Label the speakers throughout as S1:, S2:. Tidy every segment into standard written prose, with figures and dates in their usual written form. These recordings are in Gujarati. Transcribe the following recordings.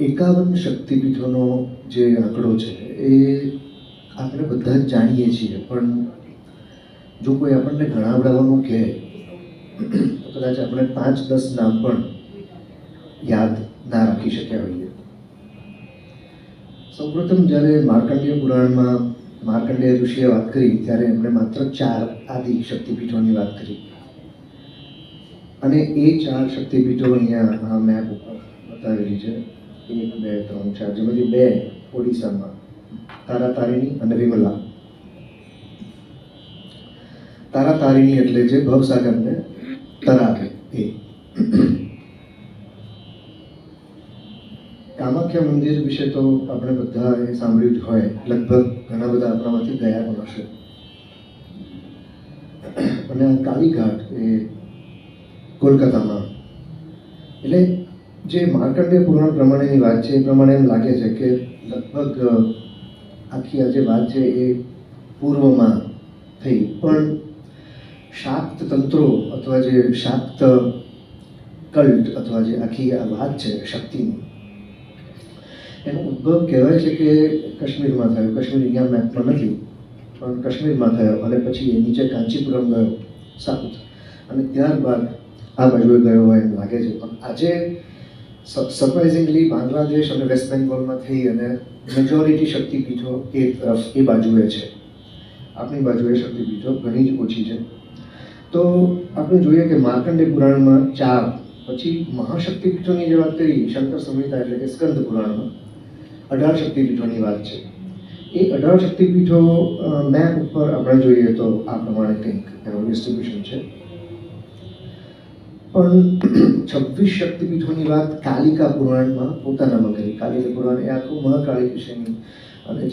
S1: એકાવન શક્તિપીઠોનો જે આંકડો છે એ આપણે બધા જ જાણીએ છીએ, પણ જો કોઈ આપણને ગણાવડાવવાનું કહે તો કદાચ આપણે 5-10 નામ પણ યાદ ના રાખી શક્યા હોઈએ. સૌપ્રથમ જ્યારે માર્કંડેય પુરાણમાં માર્કંડેય ઋષિએ વાત કરી ત્યારે એમણે માત્ર 4 આદિ શક્તિપીઠોની વાત કરી, અને એ 4 શક્તિપીઠો અહીંયા આ મેપ ઉપર બતાવેલી છે. 1, 2, 3, 4, જેમાંથી 2 ઓડિશામાં, તારાતારિણી અને વિમલા. તારાતારિણી એટલે જે ભવસાગરને તરાવે એ. કામાખ્યા મંદિર વિશે તો આપણે બધાએ સાંભળ્યું જ હોય, લગભગ ઘણા બધા આપણામાંથી ગયા પણ હશે. અને કાલીઘાટ એ કોલકાતામાં. એટલે જે માર્કંડેય પુરાણ પ્રમાણેની વાત છે એ પ્રમાણે એમ લાગે છે કે લગભગ આખી આ જે વાત છે એ પૂર્વમાં થઈ, પણ શાક્ત તંત્રો અથવા જે શાક્ત કલ્ટ અથવા જે આખી આ વાત છે શક્તિની, એનો ઉદ્ભવ કહેવાય છે કે કાશ્મીરમાં થયો. કાશ્મીર અહીંયા મેપમાં નથી, પણ કાશ્મીરમાં થયો અને પછી એ નીચે કાંચીપુરમ ગયો સાઉથ, અને ત્યારબાદ આ બાજુએ ગયો હોય એમ લાગે છે. પણ આજે સરપ્રાઇઝિંગલી બાંગ્લાદેશ અને વેસ્ટ બેંગોલમાં થઈ અને મેજોરિટી શક્તિપીઠો એ તરફ એ બાજુએ છે. આપણી બાજુએ શક્તિપીઠો ઘણી જ ઓછી છે. તો આપણે જોઈએ કે માર્કંડેય પુરાણમાં 4, પછી મહાશક્તિપીઠોની જે વાત કરી શંકર સંહિતા એટલે કે સ્કંદ પુરાણમાં 18 શક્તિપીઠોની વાત છે. એ 18 શક્તિપીઠો મેપ ઉપર આપણે જોઈએ તો આ પ્રમાણે કંઈક એનું ડિસ્ટ્રીબ્યુશન છે. પણ 26 શક્તિપીઠોની વાત કાલિકા પુરાણમાં પોતાનામાં કરી. કાલિકા પુરાણ એ આખું મહાકાળી વિશેની અને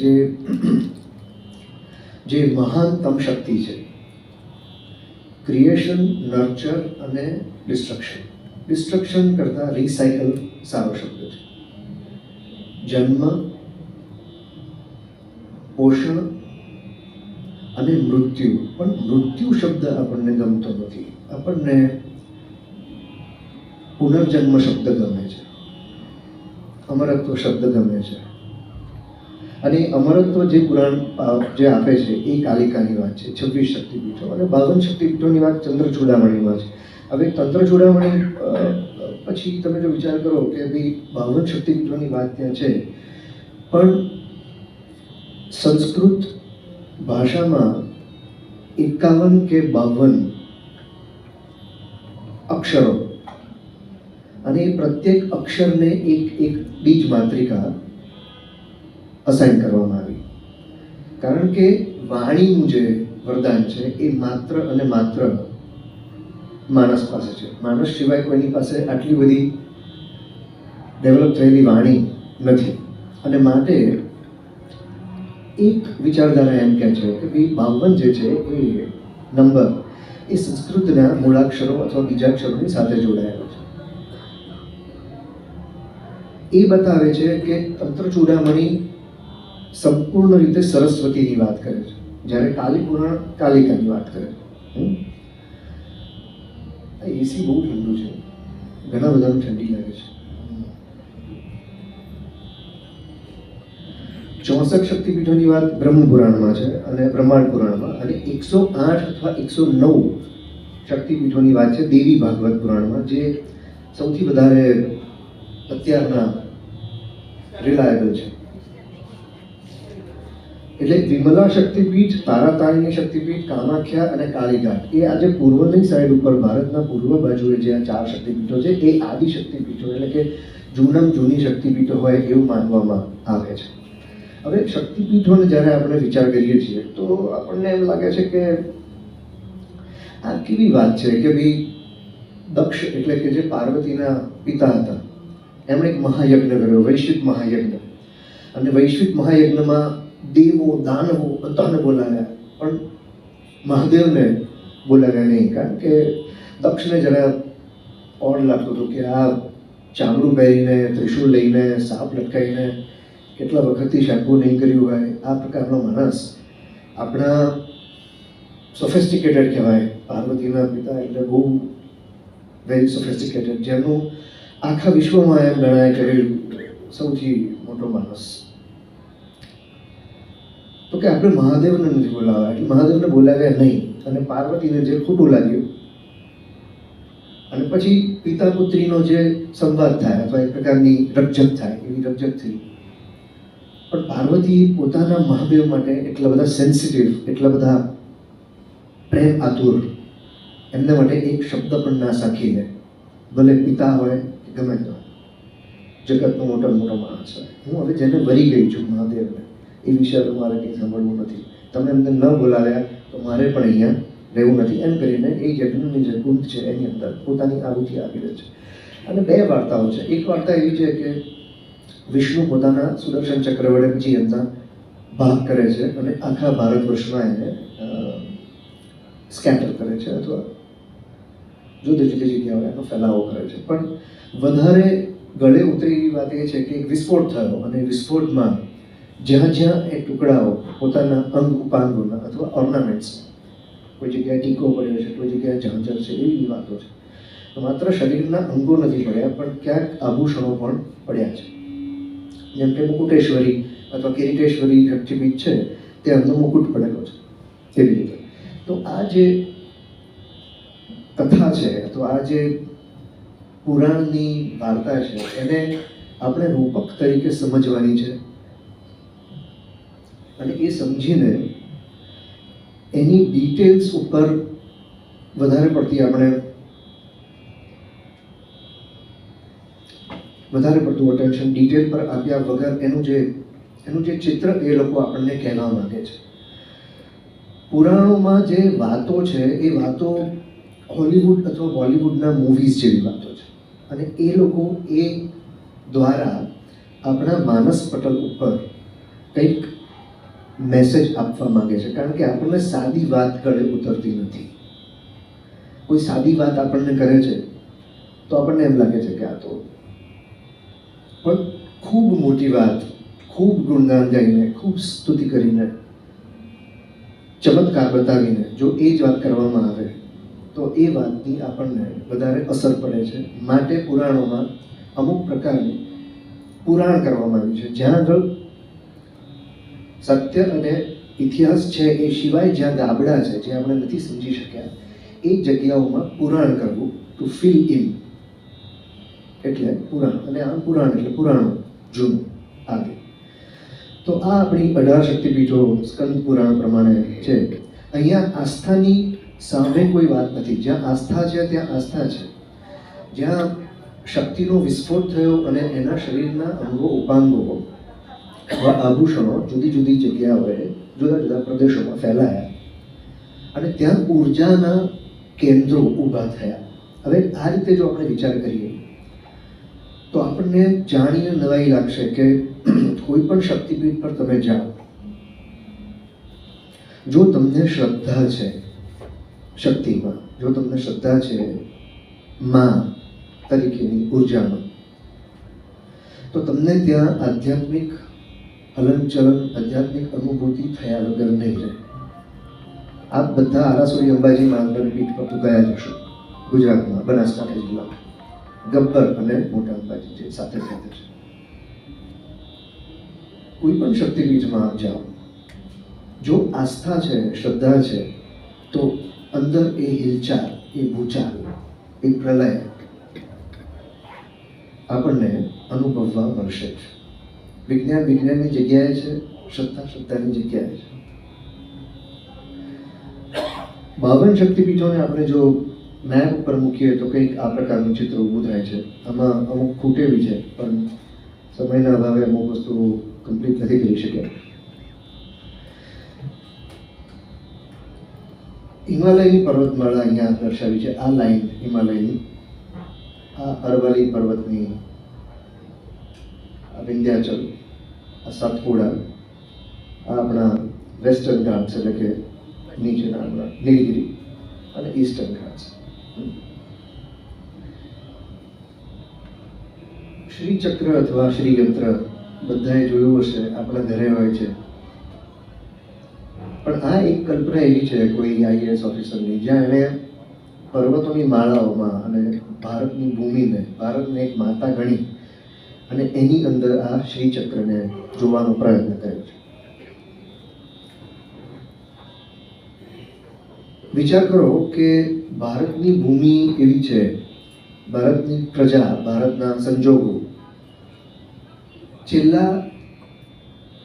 S1: જે મહાનતમ શક્તિ છે, ક્રિએશન, નર્ચર અને ડિસ્ટ્રક્શન. ડિસ્ટ્રક્શન કરતાં રિસાયકલ સારો શબ્દ છે. જન્મ, પોષણ અને મૃત્યુ. પણ મૃત્યુ શબ્દ આપણને ગમતો નથી. આપણને પુનર્જન્મ શબ્દ ગમે છે, અમરત્વ શબ્દ ગમે છે. અને અમરત્વ જે પુરાણ જે આપે છે એ કાલિકાની વાત છે. 26 શક્તિપીઠો અને 52 શક્તિપીઠોની વાત ચંદ્ર ચૂડામણીમાં છે. હવે તંત્ર ચૂડામણી પછી તમે જો વિચાર કરો કે ભાઈ 52 શક્તિપીઠોની વાત ત્યાં છે, પણ સંસ્કૃત ભાષામાં 51 કે 52 અક્ષરો, અને પ્રત્યેક અક્ષરને એક બીજ માત્રિકા અસાઇન કરવામાં આવી. કારણ કે વાણીનું જે વરદાન છે એ માત્ર અને માત્ર માણસ પાસે છે. માણસ સિવાય કોઈની પાસે આટલી બધી ડેવલપ થયેલી વાણી નથી. અને માટે એક વિચારધારા એમ કહે છે કે ભાઈ 52 જે છે એ નંબર એ સંસ્કૃતના મૂળાક્ષરો અથવા બીજાક્ષરોની સાથે જોડાયેલો છે. એ બતાવે છે કે તંત્ર ચૂડામણી સંપૂર્ણ રીતે સરસ્વતીની વાત કરે છે, જ્યારે કાલી પુરાણ કાલિકાની વાત કરે છે. એસી બહુ ઠંડુ છે, ઘણા બધાને ઠંડી લાગે છે. 64 શક્તિપીઠોની વાત બ્રહ્મ પુરાણમાં છે અને બ્રહ્માંડ પુરાણમાં, અને 108 અથવા 109 શક્તિપીઠોની વાત છે દેવી ભાગવત પુરાણમાં, જે સૌથી વધારે અત્યારના રિલાયેબલ છે. એટલે વિમલા શક્તિપીઠ, તારાતારિણી શક્તિપીઠ, કામાખ્યા અને કાલીઘાટ એ આજે પૂર્વની સાઈડ ઉપર ભારતના પૂર્વ બાજુએ જે આ 4 શક્તિપીઠો છે એ આદિ શક્તિપીઠો એટલે કે જૂની શક્તિપીઠો હોય એવું માનવામાં આવે છે. હવે શક્તિપીઠોને જ્યારે આપણે વિચાર કરીએ છીએ તો આપણને એમ લાગે છે કે આ કેવી વાત છે કે ભાઈ દક્ષ એટલે કે જે પાર્વતીના પિતા હતા, એમણે એક મહાયજ્ઞ કર્યો, વૈશ્વિક મહાયજ્ઞ. અને વૈશ્વિક મહાયજ્ઞમાં દેવો દાનવો બધાને બોલાવ્યા, પણ મહાદેવને બોલાવ્યા નહીં. કારણ કે દક્ષને જરા ઓડ લાગતું હતું કે આ ચામડું પહેરીને, ત્રિશૂળ લઈને, સાપ લટકાઈને કેટલા વખતથી શેમ્પુ નહીં કર્યું હોય, આ પ્રકારનો માણસ આપણા સોફિસ્ટિકેટેડ કહેવાય. પાર્વતીના પિતા એટલે બહુ વેરી સોફિસ્ટિકેટેડ, જેનું આખા વિશ્વમાં એમ ગણાય કે સૌથી મોટો માણસ. તો કે આપણે મહાદેવને નથી બોલાવ્યા, એટલે મહાદેવને બોલાવ્યા નહીં. અને પાર્વતીને જે ખોટું લાગ્યું, અને પછી પિતા પુત્રીનો જે સંવાદ થાય અથવા એક પ્રકારની રકઝક થાય, એવી રકઝક થઈ. પણ પાર્વતી પોતાના મહાદેવ માટે એટલા બધા સેન્સિટિવ, એટલા બધા પ્રેમ આતુર, એમના માટે એક શબ્દ પણ ના સાખી લે, ભલે પિતા હોય કે ગમે તે હોય, જગતનો મોટા મોટો માણસ હોય. હું હવે જેને વરી ગઈ છું મહાદેવને, એ વિશે હવે મારે કંઈ સાંભળવું નથી. તમે એમને ન બોલાવ્યા તો મારે પણ અહીંયા રહેવું નથી, એમ કરીને એ યજ્ઞની જે કુંડ છે એની અંદર પોતાની આહુતિ આપી દે છે. અને બે વાર્તાઓ છે. એક વાર્તા એવી છે કે વિષ્ણુ પોતાના સુદર્શન ચક્ર વડે પછી એમના ભાગ કરે છે અને આખા ભારત વર્ષમાં એને સ્કેટર કરે છે અથવા જુદી જુદી જગ્યાએ એનો ફેલાવો કરે છે. પણ વધારે ગળે ઉતરી એવી વાત એ છે કે એક વિસ્ફોટ થયો, અને વિસ્ફોટમાં જ્યાં જ્યાં એ ટુકડાઓ પોતાના અંગ ઉપાંગોના અથવા ઓર્નામેન્ટ્સ, કોઈ જગ્યાએ ટીકો પડ્યો છે, કોઈ જગ્યાએ ઝાંઝર છે, એવી વાતો છે. તો માત્ર શરીરના અંગો નથી પડ્યા, પણ ક્યાંક આભૂષણો પણ પડ્યા છે. જેમ કે મુકુટેશ્વરી અથવા કિરીટેશ્વરી શક્તિપીઠ છે, ત્યાં એમનો મુકુટ પડેલો છે, એવી રીતે. તો આ જે કથા છે અથવા આ જે પુરાણની વાર્તા છે, એને આપણે રૂપક તરીકે સમજવાની છે. અને એ સમજીને એની ડિટેલ્સ ઉપર વધારે પડતું અટેન્શન ડિટેલ પર આપ્યા વગર એનું જે ચિત્ર એ લોકો આપણને કહેવા માંગે છે. પુરાણોમાં જે વાતો છે એ વાતો હોલિવૂડ અથવા બોલિવૂડના મૂવીઝ જેવી વાતો છે, અને એ લોકો એ દ્વારા આપણા માનસ પટલ ઉપર કંઈક મેસેજ આપવા માંગે છે. કારણ કે આપણને સાદી વાત ગળે ઉતરતી નથી. કોઈ સાદી વાત આપણને કરે છે તો આપણને એમ લાગે છે કે આ તો, પણ ખૂબ મોટી વાત, ખૂબ ગુણગાન ગાઈને, ખૂબ સ્તુતિ કરીને, ચમત્કાર બતાવીને જો એ જ વાત કરવામાં આવે તો એ વાતની આપણને વધારે અસર પડે છે. માટે પુરાણોમાં અમુક પ્રકારની પુરાણ કરવામાં આવ્યું છે, જ્યાં આગળ સત્ય અને ઇતિહાસ છે એ સિવાય જ્યાં ગાબડા છે, જે આપણે નથી સમજી શક્યા, એ જગ્યાઓમાં પુરાણ કરવું, ટુ ફિલ ઇન, એટલે પુરાણ. અને આ પુરાણ એટલે પુરાણો જૂનું આદિ. તો આ આપણી 18 શક્તિપીઠો સ્કંદ પુરાણ પ્રમાણે છે. અહીંયા આસ્થાની સામે કોઈ વાત નથી. જ્યાં આસ્થા છે ત્યાં આસ્થા છે. જ્યાં શક્તિનો વિસ્ફોટ થયો અને એના શરીરના અંગો ઉપાંગો આભૂષણો જુદી જુદી જગ્યાઓએ જુદા જુદા પ્રદેશોમાં ફેલાયા, અને ત્યાં ઉર્જાના કેન્દ્રો ઊભા થયા. હવે આ રીતે જો આપણે વિચાર કરીએ તો આપણને જાણીને નવાઈ લાગશે કે કોઈ પણ શક્તિપીઠ પર તમે જાઓ, જો તમને શ્રદ્ધા છે શક્તિમાં, જો તમને શ્રદ્ધા છે માં તરીકેની ઉર્જામાં, તો તમને ત્યાં આધ્યાત્મિક હલનચલન, આધ્યાત્મિક અનુભૂતિ થયા વગર નહીં રહે. આપ બધા આરાસુરી અંબાજી મહાંગણ પીઠ પર તો ગયા જ હશો, ગુજરાતમાં, બનાસકાંઠા જિલ્લામાં, ગબ્બર અને મોટા અંબાજી જે સાથે સાથે છે. કોઈ પણ શક્તિપીઠમાં આપ જાઓ, જો આસ્થા છે, શ્રદ્ધા છે, તો અંદર એ હિલચાલ, એ ભૂચાલ, એ પ્રલય આપણને અનુભવવા મળશે જ. વિજ્ઞાન વિજ્ઞાનની જગ્યાએ છે, શ્રદ્ધા શ્રદ્ધાની જગ્યાએ છે. 52 શક્તિપીઠોને આપણે જો મેપ ઉપર મૂકીએ તો કંઈક આ પ્રકારનું ચિત્ર ઊભું થાય છે. આમાં અમુક ખૂટેવી છે, પણ સમયના અભાવે અમુક વસ્તુઓ કમ્પ્લીટ નથી કરી શક્યા. હિમાલયની પર્વતમાળા અહીંયા દર્શાવી છે. આ લાઈન હિમાલયની, આ અરવલ્લી પર્વતની, આ વિંધ્યાચલ, આ સાતપુડા, આ આપણા વેસ્ટર્ન ઘાટ્સ એટલે કે નીચેના આપણા નીલગિરી અને ઈસ્ટર્ન ઘાટ્સ. શ્રીચક્ર અથવા શ્રીયંત્ર બધાએ જોયું હશે, આપણા ઘરે હોય છે. પણ આ એક કલ્પના એવી છે કોઈ આઈએએસ ઓફિસરની, જ્યાં એણે પર્વતોની માળાઓમાં અને ભારતની ભૂમિને, ભારતને એક માતા ગણી અને એની અંદર આ શ્રીચક્રને જોવાનો પ્રયત્ન કર્યો છે. વિચાર કરો કે ભારતની ભૂમિ એવી છે, ભારતની પ્રજા, ભારતના સંજોગો છેલ્લા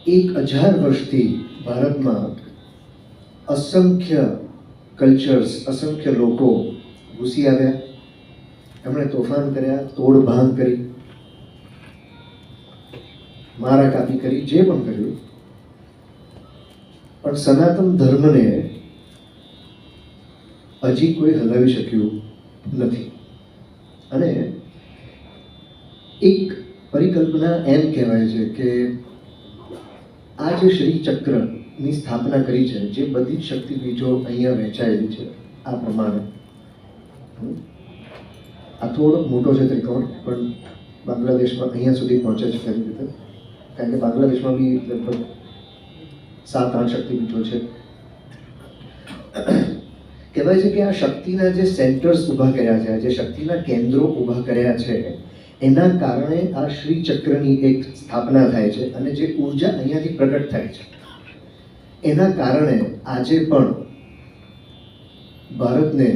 S1: 1000 વર્ષથી ભારતમાં અસંખ્ય કલ્ચર્સ, અસંખ્ય લોકો ઘૂસી આવ્યા. એમણે તોફાન કર્યા, તોડભાંગ કરી, મારા કાપી કરી, જે પણ કર્યું. પણ સનાતન ધર્મને હજી કોઈ હલાવી શક્યું નથી. અને એક પરિકલ્પના એમ કહેવાય છે કે આ જે શ્રી ચક્રની સ્થાપના કરી છે, જે બધી જ શક્તિપીઠો અહીંયા વહેંચાયેલી છે આ પ્રમાણે, આ થોડો મોટો છે ત્રિકોણ, પણ બાંગ્લાદેશમાં અહીંયા સુધી પહોંચે છે ખરી રીતે, કારણ કે બાંગ્લાદેશમાં બી લગભગ 7-8 શક્તિપીઠો છે. કહેવાય છે કે આ શક્તિના જે સેન્ટર્સ ઊભા કર્યા છે, જે શક્તિના કેન્દ્રો ઊભા કર્યા છે, એના કારણે આ શ્રી ચક્રની એક સ્થાપના થાય છે. અને જે ઉર્જા અહીંયાથી પ્રગટ થાય છે, એના કારણે આજે પણ ભારતને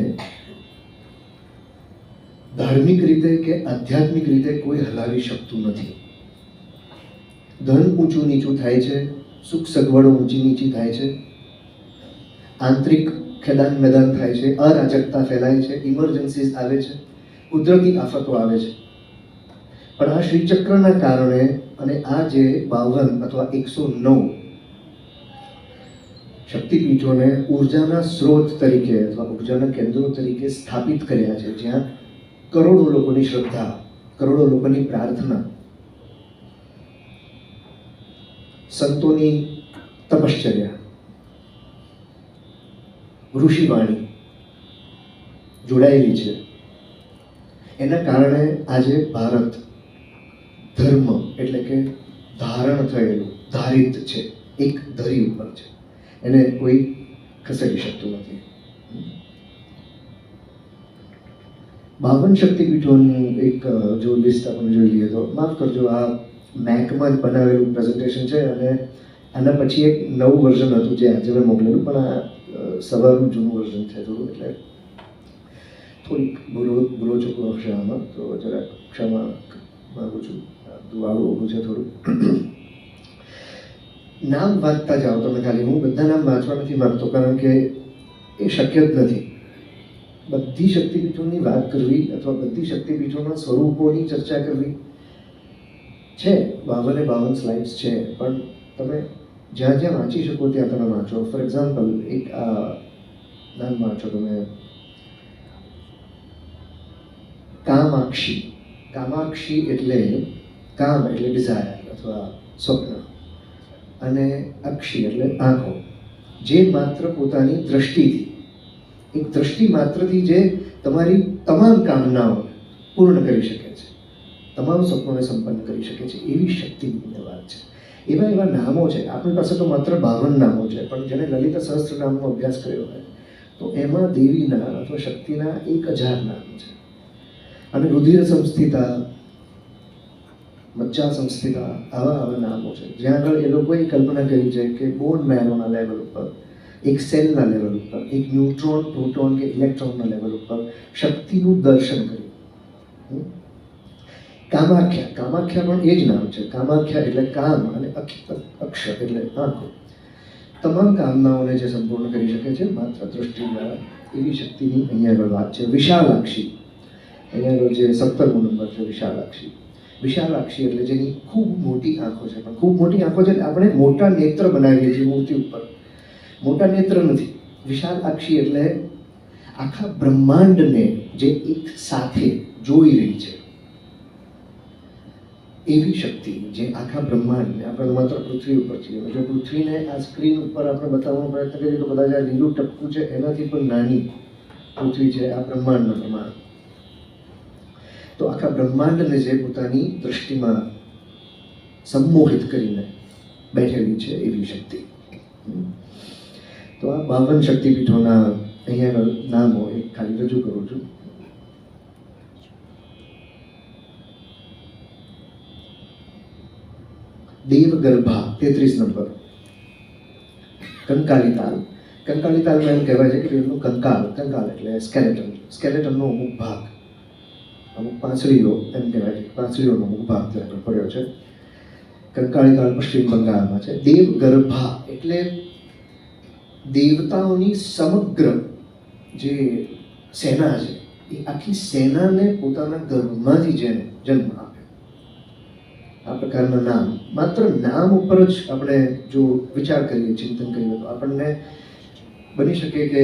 S1: ધાર્મિક રીતે કે આધ્યાત્મિક રીતે કોઈ હલાવી શકતું નથી. ધન ઊંચું નીચું થાય છે, સુખ સગવડો ઊંચી નીચી થાય છે, આંતરિક ખેદાન મેદાન થાય છે, અરાજકતા ફેલાય છે, ઇમરજન્સીસ આવે છે, કુદરતી આફતો આવે છે. પણ આ શ્રીચક્રના કારણે અને આ જે 52 અથવા 109 શક્તિપીઠોને ઉર્જાના સ્ત્રોત તરીકે અથવા ઉર્જાના કેન્દ્રો તરીકે સ્થાપિત કર્યા છે, જ્યાં કરોડો લોકોની શ્રદ્ધા, કરોડો લોકોની પ્રાર્થના, સંતોની તપશ્ચર્યા, ઋષિવાણી જોડાયેલી છે. એના કારણે આજે ભારત ધર્મ એટલે કે ધારણ થયેલું, ધારિત છે, એક ધરી ઉપર છે, એને કોઈ ખસેડી શકતું નથી. 52 શક્તિપીઠોનું એક જો લિસ્ટ આપણે જોઈ લઈએ તો, માફ કરજો, આ મેકમાં જ બનાવેલું પ્રેઝન્ટેશન છે અને આના પછી એક નવું વર્ઝન હતું જે આજે મેં મોકલેલું, પણ આ સવારનું જૂનું વર્ઝન છે થોડું, એટલે થોડીક ભૂલો ચૂકો હશે આમાં, તો જરાક ક્ષમા માગું છું. દુવાળું ઊભું છે થોડું. નામ વાંચતા જાઓ તમે ખાલી, હું બધા નામ વાંચવા નથી માગતો, કારણ કે એ શક્ય જ નથી. બધી શક્તિપીઠોની વાત કરવી અથવા બધી શક્તિપીઠોના સ્વરૂપોની ચર્ચા કરવી છે. 52 સ્લાઇડ્સ છે, પણ તમે જ્યાં જ્યાં વાંચી શકો ત્યાં તમે વાંચો. ફોર એક્ઝામ્પલ, એક નામ વાંચો તમે, કામાક્ષી. કામાક્ષી એટલે કામ એટલે ડિઝાયર અથવા સ્વપ્ન, અને અક્ષી એટલે આંખો, જે માત્ર પોતાની દ્રષ્ટિથી, એક દ્રષ્ટિ માત્રથી જે તમારી તમામ કામનાઓ પૂર્ણ કરી શકે છે, તમામ સપનોને સંપન્ન કરી શકે છે, એવી શક્તિની વાત છે. એવા એવા નામો છે. આપણી પાસે તો માત્ર 52 નામો છે, પણ જેને લલિત સહસ્ત્ર નામનો અભ્યાસ કર્યો હોય તો એમાં દેવીના અથવા શક્તિના 1000 નામ છે. અને રુધિર સંસ્થિતા, મજ્જા સંસ્થિતા, આવા નામો છે, જ્યાં આગળ એ લોકોએ કલ્પના કરી છે કે બોન મેરોના લેવલ ઉપર, એક સેલના લેવલ ઉપર, એક ન્યુટ્રોન, પ્રોટોન કે ઇલેક્ટ્રોનના લેવલ ઉપર શક્તિનું દર્શન કર્યું. કામાખ્યા. કામાખ્યા પણ એ જ નામ છે. કામાખ્યા એટલે કામ અને અક્ષર એટલે આંખો. તમામ કામનાઓને જે સંપૂર્ણ કરી શકે છે માત્ર દ્રષ્ટિ દ્વારા, એવી શક્તિની અહીંયા આગળ વાત છે. વિશાલાક્ષી, અહીંયા આગળ જે 17મો નંબર છે, વિશાલાક્ષી. વિશાલાક્ષી એટલે જેની ખૂબ મોટી આંખો છે. પણ ખૂબ મોટી આંખો છે એટલે આપણે મોટા નેત્ર બનાવીએ છીએ મૂર્તિ ઉપર. મોટા નેત્ર નથી, વિશાલાક્ષી એટલે આખા બ્રહ્માંડને જે એક સાથે જોઈ રહી છે એવી શક્તિ, જે આખા બ્રહ્માંડને, આપણે માત્ર પૃથ્વી ઉપર છીએ, જો પૃથ્વીને આ સ્ક્રીન ઉપર આપણે બતાવવાનો પ્રયત્ન કરીએ તો કદાચ આ લીલું ટપકું છે એનાથી પણ નાની પૃથ્વી છે આ બ્રહ્માંડનું પ્રમાણ. તો આખા બ્રહ્માંડને જે પોતાની દ્રષ્ટિમાં સંમોહિત કરીને બેઠેલી છે એવી શક્તિ. તો આ 52 શક્તિપીઠોના અહીંયા નામો એક ખાલી રજૂ કરું છું. દેવગર્ભા 33 નંબર, કંકાલિતાલ. કંકાલિતાલમાં એમ કહેવાય છે કે એમનું કંકાલ એટલે સ્કેલેટનનો અમુક ભાગ, અમુક પાંસળીઓ એમ કહેવાય છે, પાંસળીઓનો અમુક ભાગ ત્યાં પડ્યો છે. કંકાલિતાલ પશ્ચિમ બંગાળમાં છે. દેવગર્ભા એટલે દેવતાઓની સમગ્ર જે સેના છે એ આખી સેનાને પોતાના ગર્ભમાંથી જેને જન્મ આપે, આ પ્રકારના નામ. માત્ર નામ ઉપર જ આપણે જો વિચાર કરીએ, ચિંતન કરીએ તો આપણને બની શકે કે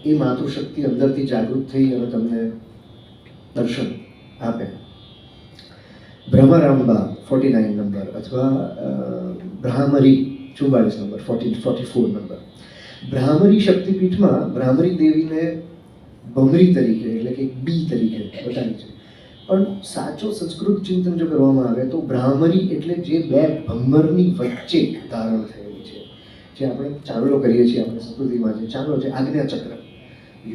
S1: એ માતૃશક્તિ અંદરથી જાગૃત થઈ અને તમને દર્શન આપે. ભ્રમરાંબા 49 નંબર અથવા ભ્રામરી 44 નંબર, 44 નંબર. ભ્રામરી શક્તિપીઠમાં ભ્રામરી દેવીને ભમરી તરીકે એટલે કે બી તરીકે બતાવી છે. પણ સાચો સંસ્કૃત ચિંતન જો કરવામાં આવે તો ભ્રામરી એટલે જે બે ભમરની વચ્ચે ધારણ થયેલી છે, જે આપણે ચાંદલો કરીએ છીએ આપણી સંસ્કૃતિમાં, જે ચાંદલો છે આજ્ઞાચક્ર.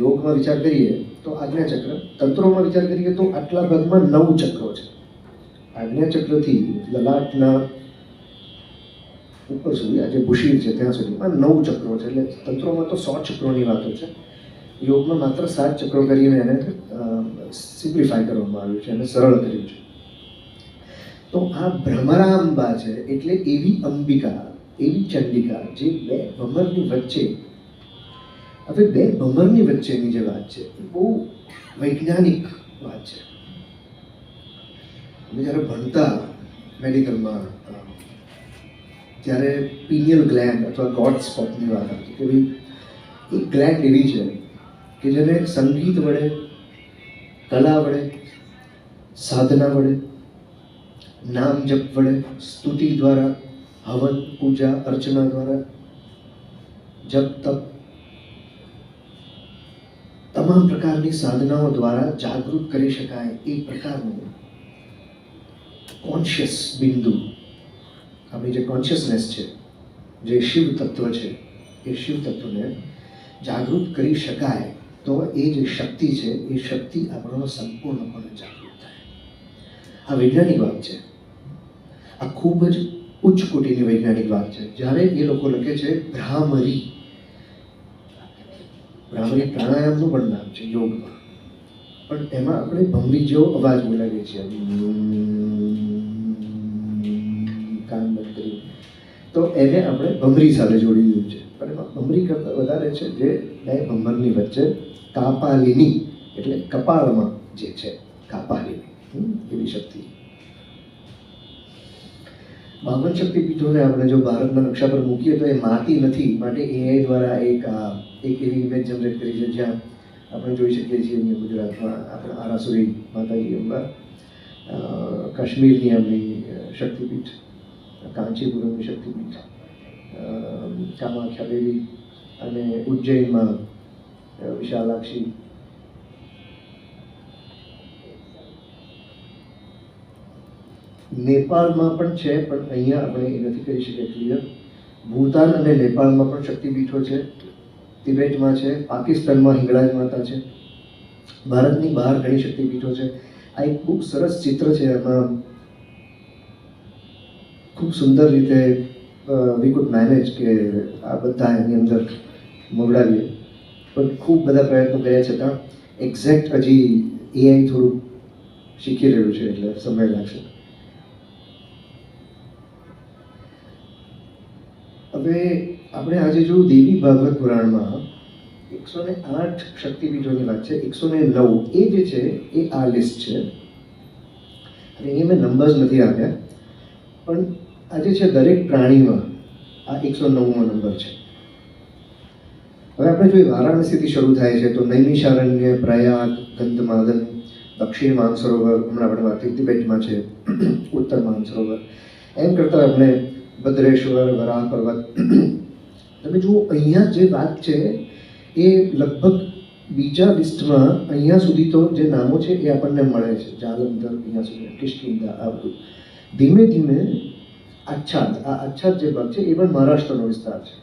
S1: યોગમાં વિચાર કરીએ તો આજ્ઞાચક્ર, તંત્રોમાં વિચાર કરીએ તો આટલા ભાગમાં 9 ચક્રો છે. આજ્ઞાચક્રથી લલાટના ઉપર સુધી આ જે ભૂશીર છે ત્યાં સુધીમાં 9 ચક્રો છે. એટલે તંત્રોમાં તો 100 ચક્રોની વાતો છે, યોગમાં માત્ર 7 ચક્રો કરીને એને સિમ્પ્લિફાય કરવામાં આવ્યું છે, એને સરળ કર્યું છે. તો આ ભ્રમરાંબા છે એટલે એવી અંબિકા, એવી ચંડિકા જે બે ભમરની વચ્ચે. હવે બે ભમરની વચ્ચેની જે વાત છે એ બહુ વૈજ્ઞાનિક વાત છે. અમે જ્યારે ભણતા મેડિકલમાં ત્યારે પિનિયલ ગ્લેન્ડ અથવા ગોડ સ્પોટની વાત હતી કે ભાઈ એક ગ્લેન્ડ એવી છે કે જેને સંગીત વડે, કલા વડે, સાધના વડે, નામ જપ વડે, સ્તુતિ દ્વારા, હવન, પૂજા, અર્ચના દ્વારા, જપ તપ, તમામ પ્રકારની સાધનાઓ દ્વારા જાગૃત કરી શકાય એ પ્રકારનું કોન્શિયસ બિંદુ, આપણી જે કોન્શિયસનેસ છે, જે શિવ તત્વ છે, એ શિવ તત્વને જાગૃત કરી શકાય તો એ જે શક્તિ છે એ શક્તિ આપણો સંપૂર્ણપણે જાગૃત થાય. આ વૈજ્ઞાનિક વાત છે, આ ખૂબ જ ઉચ્ચ કોટીની વૈજ્ઞાનિક વાત છે. જ્યારે એ લોકો લખે છે ભ્રામરી, ભ્રામરી પ્રાણાયામનું પણ નામ છે યોગમાં, પણ એમાં આપણે ભમરી જેવો અવાજ બોલાવીએ છીએ કાન બંધ કરી, તો એને આપણે ભમરી સાથે જોડી દીધું છે. પણ એમાં ભમરી કરતાં વધારે છે જે બે ભમરની વચ્ચે કાપાલિની એટલે કપાળમાં જે છે કાપાલિની એવી શક્તિ. 52 શક્તિપીઠોને આપણે જો ભારતના નકશા પર મૂકીએ તો એ માટી નથી, માટે AI દ્વારા એક એવી ઇમેજ જનરેટ કરી છે જ્યાં આપણે જોઈ શકીએ છીએ અહીંયા ગુજરાતમાં આપણા આરાસુરી માતાજી અંબા, કાશ્મીરની આપણી શક્તિપીઠ, કાંચીપુરમની શક્તિપીઠ, કામાખ્યા દેવી, અને ઉજ્જૈનમાં વિશાલાક્ષી. નેપાળમાં પણ છે, પણ અહીંયા આપણે એ નથી કરી શકીએ ક્લિયર. ભૂતાન અને નેપાળમાં પણ શક્તિપીઠો છે, તિબેટમાં છે, પાકિસ્તાનમાં હિંગળાજ માતા છે, ભારતની બહાર ઘણી શક્તિપીઠો છે. આ એક ખૂબ સરસ ચિત્ર છે, એમાં ખૂબ સુંદર રીતે વી કુડ મેનેજ કે આ બધા એની અંદર મોવડાવીએ, પણ ખૂબ બધા પ્રયત્નો કર્યા છતાં એક્ઝેક્ટ હજી AI થોડું શીખી રહ્યું છે એટલે સમય લાગશે. હવે આપણે આજે જો દેવી ભાગવત પુરાણમાં 108 શક્તિપીઠોની વાત છે, 109 એ જે છે એ આ લિસ્ટ છે. અને એ મેં નંબર્સ નથી આપ્યા, પણ આજે છે દરેક પ્રાણીમાં આ 109મો નંબર છે. હવે આપણે જોઈએ વારાણસીથી શરૂ થાય છે તો નૈમિષારણ્ય, પ્રયાગ, ગંધમાદન, દક્ષિણ માનસરોવર, હમણાં આપણે વાત કરી તિબેટમાં છે, ઉત્તર માનસરોવર, એમ કરતાં આપણે ભદ્રેશ્વર, વરાહ પર્વત. તમે જુઓ અહીંયા જે વાત છે એ લગભગ બીજા લિસ્ટમાં અહીંયા સુધી તો જે નામો છે એ આપણને મળે છે, જાલંધર અહીંયા સુધી, કિષ્કિંધા, આ બધું. ધીમે ધીમે આચ્છાદ, આ આચ્છાદ જે ભાગ છે એ પણ મહારાષ્ટ્રનો વિસ્તાર છે.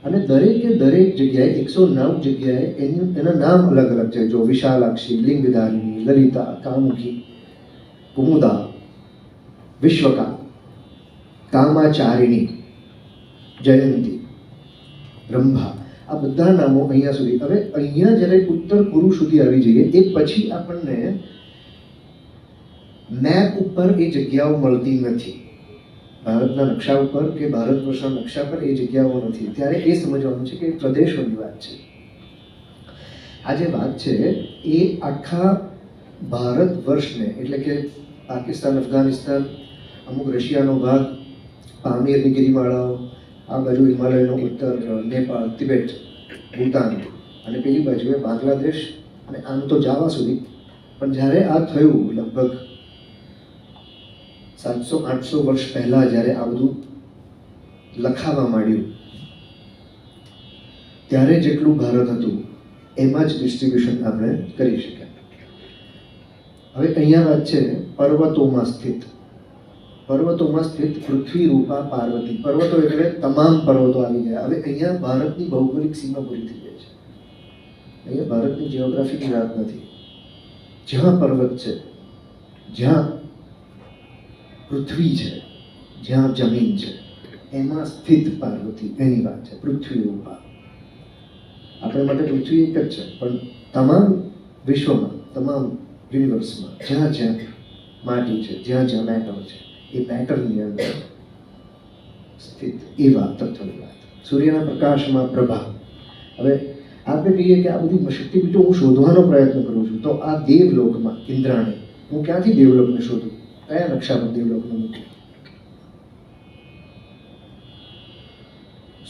S1: અને દરેકે દરેક જગ્યાએ 109 જગ્યાએ એના નામ અલગ અલગ છે. જો વિશાલાક્ષી, લિંગધારિણી, લલિતા, કામુકી, કુમુદા, વિશ્વકા, કામાચારિણી, જયંતી, રંભા, આ બધા નામો અહીંયા સુધી. હવે અહીંયા જ્યારે ઉત્તર પૂર્વ સુધી આવી જઈએ એ પછી આપણને મેપ ઉપર એ જગ્યાઓ મળતી નથી. ભારતના નકશા ઉપર કે ભારત વર્ષના નકશા પર એ જગ્યાઓ નથી. ત્યારે એ સમજવાનું છે કે એ પ્રદેશોની વાત છે. આ જે વાત છે એ આખા ભારત વર્ષને, એટલે કે પાકિસ્તાન, અફઘાનિસ્તાન, અમુક રશિયાનો ભાગ, પામીરની ગિરિમાળાઓ, આ બાજુ હિમાલયનો ઉત્તર, નેપાળ, તિબેટ, ભૂતાન, અને પેલી બાજુએ બાંગ્લાદેશ અને આમ તો જાવા સુધી. પણ જ્યારે આ થયું લગભગ 700-800 વર્ષ પહેલાં, જ્યારે આ બધું લખાવા માંડ્યું, ત્યારે જેટલું ભારત હતું એમાં જ ડિસ્ટ્રીબ્યુશન આપણે કરી શક્યા. હવે અહીંયા વાત છે પર્વતોમાં સ્થિત. પર્વતોમાં સ્થિત પૃથ્વી રૂપા પાર્વતી. પર્વતો એટલે તમામ પર્વતો આવી ગયા. હવે અહીંયા ભારતની ભૌગોલિક સીમા પૂરી થઈ જાય છે. અહીંયા ભારતની જીઓગ્રાફીની વાત નથી. જ્યાં પર્વત છે, જ્યાં પૃથ્વી છે, જ્યાં જમીન છે, એમાં સ્થિત પાર્વતી, એની વાત છે પૃથ્વી રૂપા. આપણે માટે પૃથ્વી એક જ છે, પણ તમામ વિશ્વમાં, તમામ યુનિવર્સમાં જ્યાં જ્યાં માટી છે, જ્યાં જ્યાં મેટર છે, એ પેટર્નની અંદર સ્થિત એવા તત્વની વાત. સૂર્યના પ્રકાશમાં પ્રભા. હવે આપણે કહીએ કે આ બધી શક્તિપીઠો હું શોધવાનો પ્રયત્ન કરું છું, તો આ દેવલોકમાં ઇન્દ્રાણી, હું ક્યાંથી દેવલોકને શોધું? કયા નકશા પર દેવલોકને મૂકું?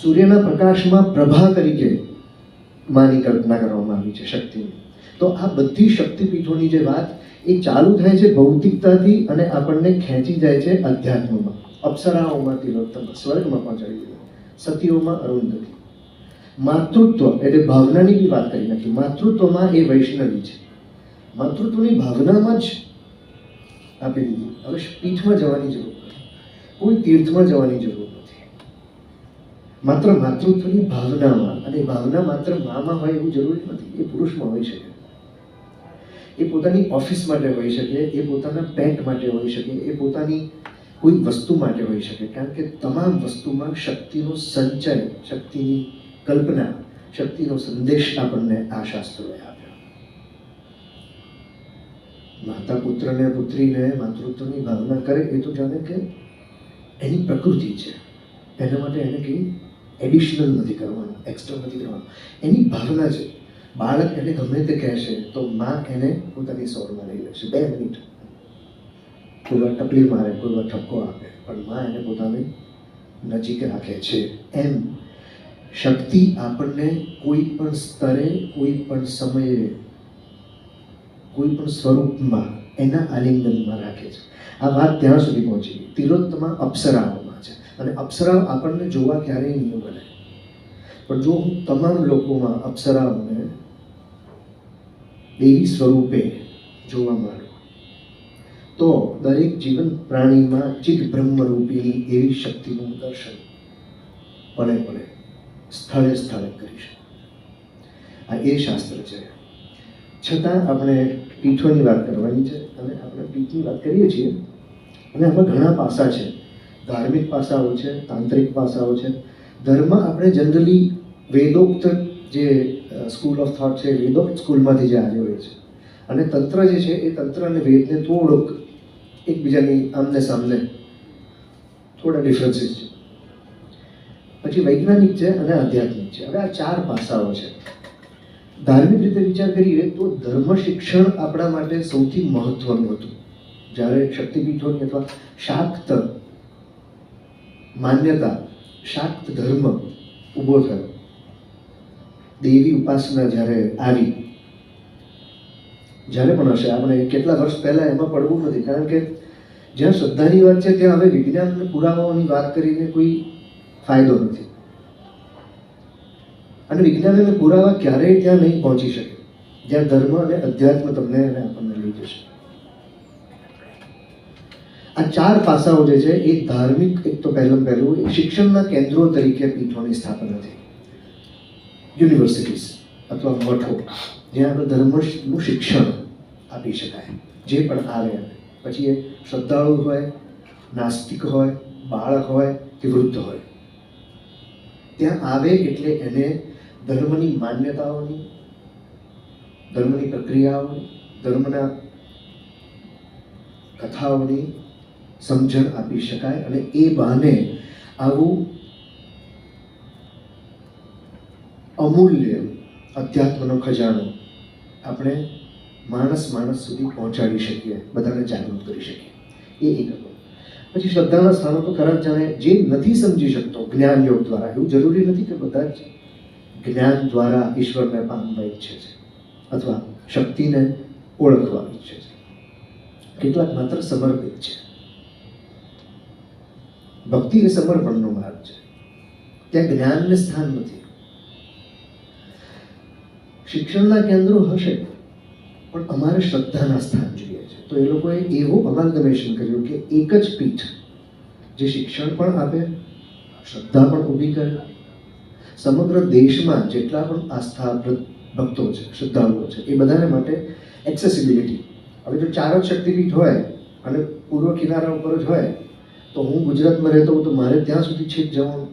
S1: સૂર્યના પ્રકાશમાં પ્રભા તરીકે માની કલ્પના કરવામાં આવી છે શક્તિની. તો આ બધી શક્તિપીઠોની જે વાત એ ચાલુ થાય છે ભૌતિકતાથી અને આપણને ખેંચી જાય છે અધ્યાત્મમાં. અપ્સરાઓમાં તિલોત્તમા, સ્વર્ગમાં પહોંચાડી દીધો, સતીઓમાં અરુંધતી. માતૃત્વ એટલે ભાવનાની બી વાત કરી નાખી. માતૃત્વમાં એ વૈષ્ણવી છે, માતૃત્વની ભાવનામાં જ આપી દીધી. હવે પીઠમાં જવાની જરૂર નથી, કોઈ તીર્થમાં જવાની જરૂર નથી, માત્ર માતૃત્વની ભાવનામાં. અને ભાવના માત્ર મામાં હોય એવું જરૂરી નથી, એ પુરુષમાં હોઈ શકે, એ પોતાની ઓફિસ માટે હોઈ શકે, એ પોતાના પેટ માટે હોઈ શકે, એ પોતાની કોઈ વસ્તુ માટે હોઈ શકે. કારણ કે તમામ વસ્તુમાં શક્તિનો સંચય, શક્તિની કલ્પના, શક્તિનો સંદેશ આપણને આ શાસ્ત્રોએ આપ્યો. માતા પુત્રને, પુત્રીને માતૃત્વની ભાવના કરે એ તો જાણે કે એની પ્રકૃતિ છે. એના માટે એને કંઈ એડિશનલ નથી કરવાનું, એક્સ્ટ્રા નથી કરવાનું, એની ભાવના છે. બાળક એને ગમે તે કહેશે તો માં એને પોતાની સોરમાં લઈ લેશે. 2 મિનિટ કોઈ વાર ટપલી મારે, કોઈ વાર ઠપકો આપે, પણ માં એને પોતાની નજીક રાખે છે. એમ શક્તિ આપણને કોઈ પણ સ્તરે, કોઈ પણ સમયે, કોઈ પણ સ્વરૂપમાં એના આલિંગનમાં રાખે છે. આ વાત ત્યાં સુધી પહોંચી. તિલોત્તમા અપ્સરાઓમાં છે, અને અપ્સરાઓ આપણને જોવા ક્યારેય નહીં મળે. પણ જો હું તમામ લોકોમાં અપ્સરાઓને દેવી સ્વરૂપે જોવા માંડું, તો દરેક જીવન પ્રાણીમાં ચિત્ત બ્રહ્મરૂપીની એવી શક્તિનું દર્શન પળે પળે, સ્થળે સ્થળે કરી શકું. આ એ શાસ્ત્ર છે. છતાં આપણે પીઠોની વાત કરવાની છે, અને આપણે પીઠની વાત કરીએ છીએ, અને આમાં ઘણા પાસા છે. ધાર્મિક પાસાઓ છે, તાંત્રિક પાસાઓ છે. ધર્મ આપણે જનરલી વેદોક્ત જે સ્કૂલ ઓફ થોટ છે, વેદોક્ત સ્કૂલમાંથી જે આવ્યો હોય છે. અને તંત્ર જે છે એ તંત્ર અને વેદને થોડોક એકબીજાની આમને સામને થોડા ડિફરન્સીસ છે. પછી વૈજ્ઞાનિક છે અને આધ્યાત્મિક છે. હવે આ 4 પાસાઓ છે. ધાર્મિક રીતે વિચાર કરીએ તો ધર્મ શિક્ષણ આપણા માટે સૌથી મહત્વનું હતું. જ્યારે શક્તિપીઠોની અથવા શાક્ત માન્યતા, શાક્ત ધર્મ ઊભો થયો, દેવી ઉપાસના જ્યારે આવી, જ્યારે પણ હશે, આપણે કેટલા વર્ષ પહેલાં એમાં પડવું નથી, કારણ કે જ્યાં શ્રદ્ધાની વાત છે ત્યાં હવે વિજ્ઞાન અને પુરાવાઓની વાત કરીને કોઈ ફાયદો નથી. અને વિજ્ઞાન અને પુરાવા ક્યારેય ત્યાં નહીં પહોંચી શકે જ્યાં ધર્મ અને અધ્યાત્મ તમને અને આપણને લઈ જશે. આ ચાર પાસાઓ જે છે એ ધાર્મિક, એક તો પહેલું એ શિક્ષણના કેન્દ્રો તરીકે પીઠોની સ્થાપના થઈ, યુનિવર્સિટીઝ અથવા મઠો, જ્યાં આપણે ધર્મનું શિક્ષણ આપી શકાય જે પણ આવે. પછી એ શ્રદ્ધાળુ હોય, નાસ્તિક હોય, બાળક હોય કે વૃદ્ધ હોય, ત્યાં આવે એટલે એને ધર્મની માન્યતાઓની, ધર્મની પ્રક્રિયાઓની, ધર્મના કથાઓની સમજણ આપી શકાય. અને એ બહાને આવું અમૂલ્ય અધ્યાત્મનો ખજાનો આપણે માણસ સુધી પહોંચાડી શકીએ, બધાને જાગૃત કરી શકીએ. એ એક હતો. પછી શ્રદ્ધાના સ્થાનો તો ખરા જ જાણે, જે નથી સમજી શકતો જ્ઞાન યોગ દ્વારા, એવું જરૂરી નથી કે બધા જ જ્ઞાન દ્વારા ઈશ્વરને પામવા ઈચ્છે છે અથવા શક્તિને ઓળખવા ઈચ્છે છે. કેટલાક માત્ર સમર્પિત છે. ભક્તિ એ સમર્પણનો માર્ગ છે, ત્યાં જ્ઞાનને સ્થાન નથી. શિક્ષણના કેન્દ્રો હશે પણ અમારે શ્રદ્ધાના સ્થાન જોઈએ છે. તો એ લોકોએ એવું અમાલ્ગમેશન કર્યું કે એક જ પીઠ જે શિક્ષણ પણ આપે, શ્રદ્ધા પણ ઊભી કરે. સમગ્ર દેશમાં જેટલા પણ આસ્થા ભક્તો છે, શ્રદ્ધાળુઓ છે, એ બધાને માટે એક્સેસિબિલિટી. હવે જો 4 જ શક્તિપીઠ હોય અને પૂર્વ કિનારા ઉપર જ હોય તો હું ગુજરાતમાં રહેતો હોઉં તો મારે ત્યાં સુધી છેક જવાનું,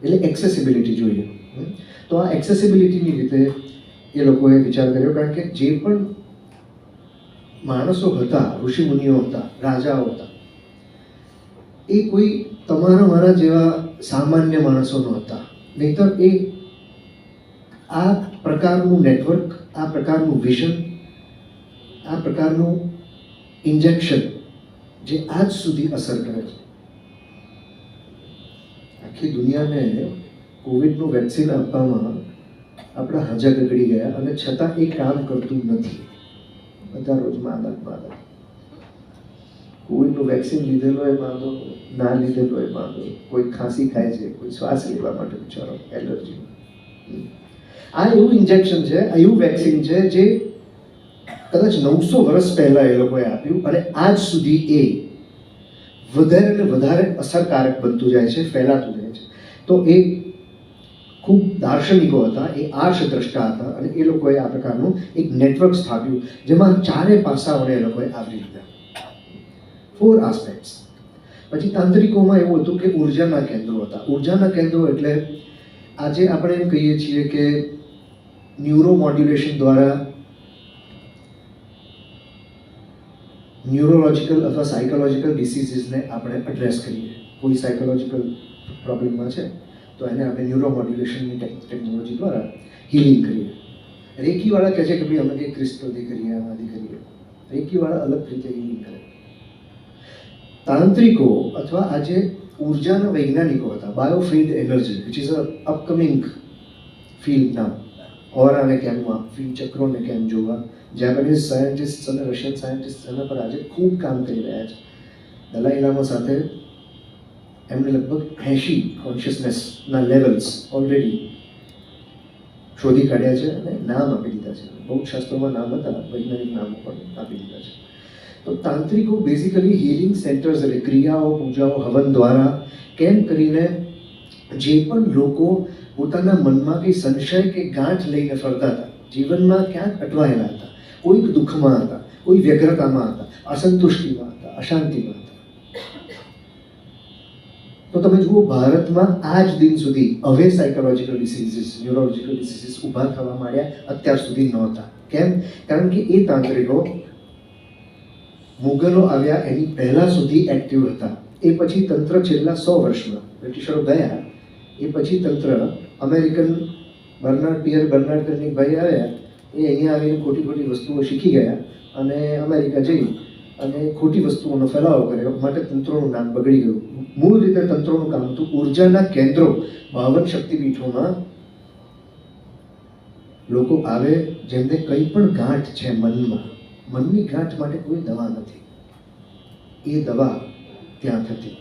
S1: એટલે એક્સેસિબિલિટી જોઈએ. તો આ એક્સેસિબિલિટીની રીતે એ લોકોએ વિચાર કર્યો, કારણ કે જે પણ માણસો હતા, ઋષિમુનિઓ હતા, રાજાઓ હતા, એ કોઈ તમારા મારા જેવા સામાન્ય માણસો ન હતા. નહીંતર એ આ પ્રકારનું નેટવર્ક, આ પ્રકારનું વિઝન, આ પ્રકારનું ઇન્જેક્શન જે આજ સુધી અસર કરે છે. આખી દુનિયાને કોવિડનું વેક્સિન આપવામાં આપણા હાજા ગગડી ગયા અને છતાં એ કામ કરતું નથી. બધા રોજ માંદા. કોવિડનું વેક્સિન લીધેલો એ માંદો, ના લીધેલો એ માંદો. કોઈ ખાંસી ખાય છે, કોઈ શ્વાસ લેવા માટે બિચારો એલર્જી. આ એવું ઇન્જેક્શન છે, આ એવું વેક્સિન છે જે કદાચ 900 વર્ષ પહેલા એ લોકોએ આપ્યું અને આજ સુધી એ વધારે ને વધારે અસરકારક બનતું જાય છે, ફેલાતું જાય છે. તો એ ખૂબ દાર્શનિકો હતા, એ આર્ષદ્રષ્ટા હતા અને એ લોકોએ આ પ્રકારનું એક નેટવર્ક સ્થાપ્યું જેમાં ચારે પાસાઓને એ લોકોએ આવરી લીધા. 4 આસ્પેક્ટ્સ. પછી તાંત્રિકોમાં એવું હતું કે ઉર્જાના કેન્દ્રો હતા. ઉર્જાના કેન્દ્રો એટલે આજે આપણે એમ કહીએ છીએ કે ન્યુરો મોડ્યુલેશન દ્વારા ન્યુરોલોજિકલ અથવા સાયકોલોજિકલ ડિસીઝીસને આપણે એડ્રેસ કરીએ. કોઈ સાયકોલોજિકલ પ્રોબ્લેમમાં છે તો એને આપણે ન્યુરો મોડ્યુલેશનની ટેકનોલોજી દ્વારા હિલિંગ કરીએ. રેકીવાળા કહે છે કે ભાઈ અમે કંઈક ક્રિસ્ટલથી કરીએ, આનાથી કરીએ. રેકીવાળા અલગ રીતે હિલિંગ કરે. તાંત્રિકો અથવા આજે ઉર્જાના વૈજ્ઞાનિકો હતા, biofield energy which is a upcoming field નામ. ઓરાને કેમ માપવી, ચક્રોને કેમ જોવા. જાપાનીઝ સાયન્ટિસ્ટ અને રશિયન સાયન્ટિસ્ટ એના પર આજે ખૂબ કામ કરી રહ્યા છે. દલાઈ લામા સાથે એમણે લગભગ 80 કોન્શિયસનેસના લેવલ્સ ઓલરેડી શોધી કાઢ્યા છે અને નામ આપી દીધા છે. બહુ શાસ્ત્રોમાં નામ હતા, વૈજ્ઞાનિક નામો પણ આપી દીધા છે. તો તાંત્રિકો બેઝિકલી હિલિંગ સેન્ટર્સ એટલે ક્રિયાઓ, પૂજાઓ, હવન દ્વારા કેમ કરીને જે પણ લોકો પોતાના મનમાં કંઈ સંશય કે ગાંઠ લઈને ફરતા હતા, જીવનમાં ક્યાંક અટવાયેલા હતા, કોઈક દુઃખમાં હતા, કોઈ વ્યગ્રતામાં હતા, અસંતુષ્ટિમાં હતા, અશાંતિમાં હતા. તો તમે જુઓ ભારતમાં આજ દિન સુધી હવે સાયકોલોજીકલ ડિસીઝીસ, ન્યુરોલોજીકલ ડિસીઝીસ ઊભા થવા માંડ્યા, અત્યાર સુધી નહોતા. કેમ? કારણ કે એ તાંત્રિકો મુગલો આવ્યા એની પહેલા સુધી એક્ટિવ હતા. એ પછી તંત્ર છેલ્લા 100 વર્ષમાં, બ્રિટિશરો ગયા એ પછી તંત્ર, અમેરિકન પિયર બર્નાર્ડ કરીને ભાઈ આવ્યા, એ અહીંયા આવીને ખોટી વસ્તુઓ શીખી ગયા અને અમેરિકા જઈ અને ખોટી વસ્તુઓનો ફેલાવો કર્યો, માટે તંત્રોનું નામ બગડી ગયું. મૂળ રીતે તંત્રોનું કામ હતું ઉર્જાના કેન્દ્રો 52 શક્તિપીઠોમાં લોકો આવે જેમને કંઈ પણ ગાંઠ છે મનમાં, મનની ગાંઠ માટે કોઈ દવા નથી, એ દવા ત્યાં થતી.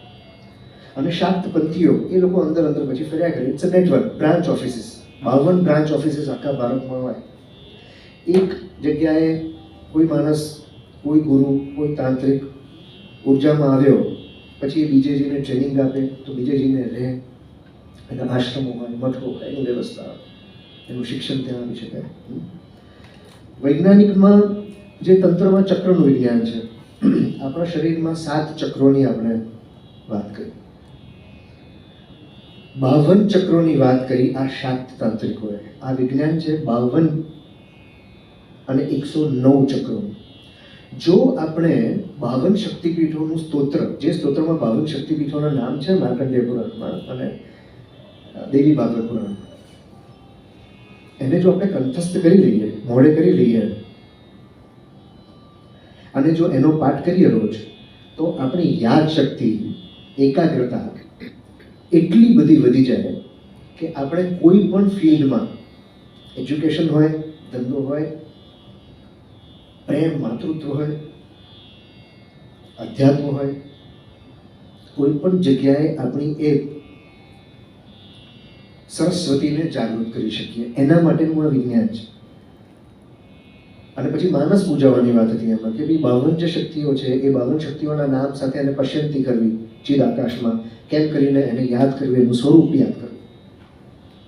S1: અને શાક્તપંથીઓ એ લોકો અંદર અંદર પછી ફર્યા કરે. It's a network, branch offices, 52 branch offices આખા ભારતમાં હોય. એક જગ્યાએ કોઈ માણસ, કોઈ ગુરુ, કોઈ તાંત્રિક ઉર્જામાં આવ્યો, પછી એ બીજે જઈને ટ્રેનિંગ આપે, તો બીજે જઈને રહે, એના આશ્રમો હોય, મઠો હોય, એની વ્યવસ્થા હોય, એનું શિક્ષણ ત્યાં આપી શકાય. વૈજ્ઞાનિકમાં જે તંત્રમાં ચક્રનું વિજ્ઞાન છે, આપણા શરીરમાં 7 ચક્રોની આપણે વાત કરી, 52 ચક્રોની વાત કરી આ શાક્ત તાંત્રિકોએ. આ વિજ્ઞાન છે 52 અને 109 ચક્રોનું. જો આપણે 52 શક્તિપીઠોનું સ્તોત્ર, જે સ્તોત્રમાં 52 શક્તિપીઠોના નામ છે માર્કંડેય પુરાણમાં અને દેવી ભાગવત પુરાણમાં, એને જો આપણે કંઠસ્થ કરી લઈએ, મોડે કરી લઈએ, અને જો એનો પાઠ કરીએ રોજ, તો આપણી યાદ શક્તિ, એકાગ્રતા એટલી બધી વધી જાય કે આપણે કોઈ પણ ફિલ્ડમાં, એજ્યુકેશન હોય, ધંધો હોય, પ્રેમ માતૃત્વ હોય, અધ્યાત્મ હોય, કોઈ પણ જગ્યાએ આપણી એ સરસ્વતીને જાગૃત કરી શકીએ. એના માટેનું આ વિજ્ઞાન છે. અને પછી માનસ પૂજાવાની વાત હતી એમાં કે ભાઈ 52 જે શક્તિઓ છે, એ 52 શક્તિઓના નામ સાથે એને પશ્યંતી કરવી ચિદ આકાશમાં, કેમ કરીને એને યાદ કરવી, એનું સ્વરૂપ યાદ કરવું.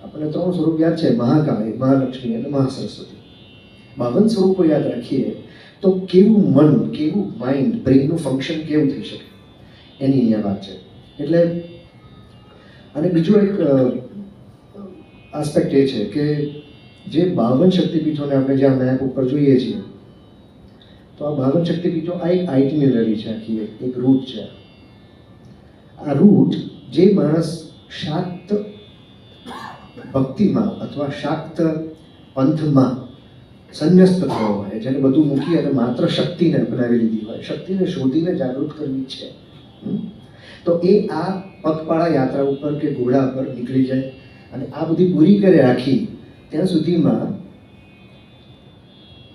S1: આપણને 3 સ્વરૂપ યાદ છે, મહાકાળી, મહાલક્ષ્મી અને મહાસરસ્વતી. 52 સ્વરૂપો યાદ રાખીએ તો કેવું મન, કેવું માઇન્ડ, બ્રેઇનનું ફંક્શન કેવું થઈ શકે, એની અહીંયા વાત છે. એટલે અને બીજો એક આસ્પેક્ટ એ છે કે જે 52 શક્તિપીઠોને આપણે જ્યાં મેપ ઉપર જોઈએ છીએ, તો આ 52 શક્તિપીઠો આ એક આઇટિનરી છે, આખી એક રૂટ છે. આ રૂટ જે માણસ શાક્ત ભક્તિમાં અથવા શાક્ત પંથમાં સંન્યસ્ત થયો હોય, જેને બધું મૂકી અને માત્ર શક્તિને અપનાવી લીધી હોય, શક્તિને શોધીને જાગૃત કરવી છે, તો એ આ પગપાળા યાત્રા ઉપર કે ઘોડા પર નીકળી જાય અને આ બધી પૂરી કરે આખી, ત્યાં સુધીમાં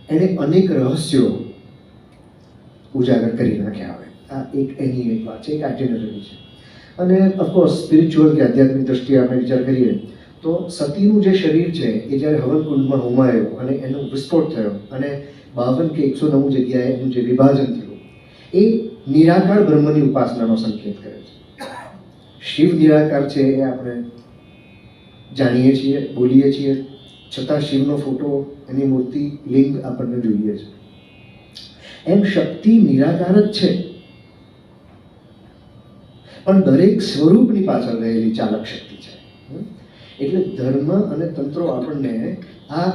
S1: એણે અનેક રહસ્યો ઉજાગર કરી નાખ્યા હોય. આ એક એની એક વાત છે, એક આઇટિનરી છે. અને ઓફકોર્સ સ્પિરિચ્યુઅલ કે આધ્યાત્મિક દ્રષ્ટિએ આપણે વિચાર કરીએ તો સતીનું જે શરીર છે એ જ્યારે હવનકુંડમાં હોમાયો અને એનો વિસ્ફોટ થયો અને 52 કે 109 જગ્યાએ એનું જે વિભાજન થયું, એ નિરાકાર બ્રહ્મની ઉપાસનાનો સંકેત કરે છે. શિવ નિરાકાર છે એ આપણે જાણીએ છીએ, બોલીએ છીએ, છતાં શિવનો ફોટો, એની મૂર્તિ, લિંગ આપણને જોઈએ છે. એમ શક્તિ નિરાકાર જ છે, પણ દરેક સ્વરૂપની પાછળ રહેલી ચાલક શક્તિ છે. એટલે ધર્મ અને તંત્રો આપણને આ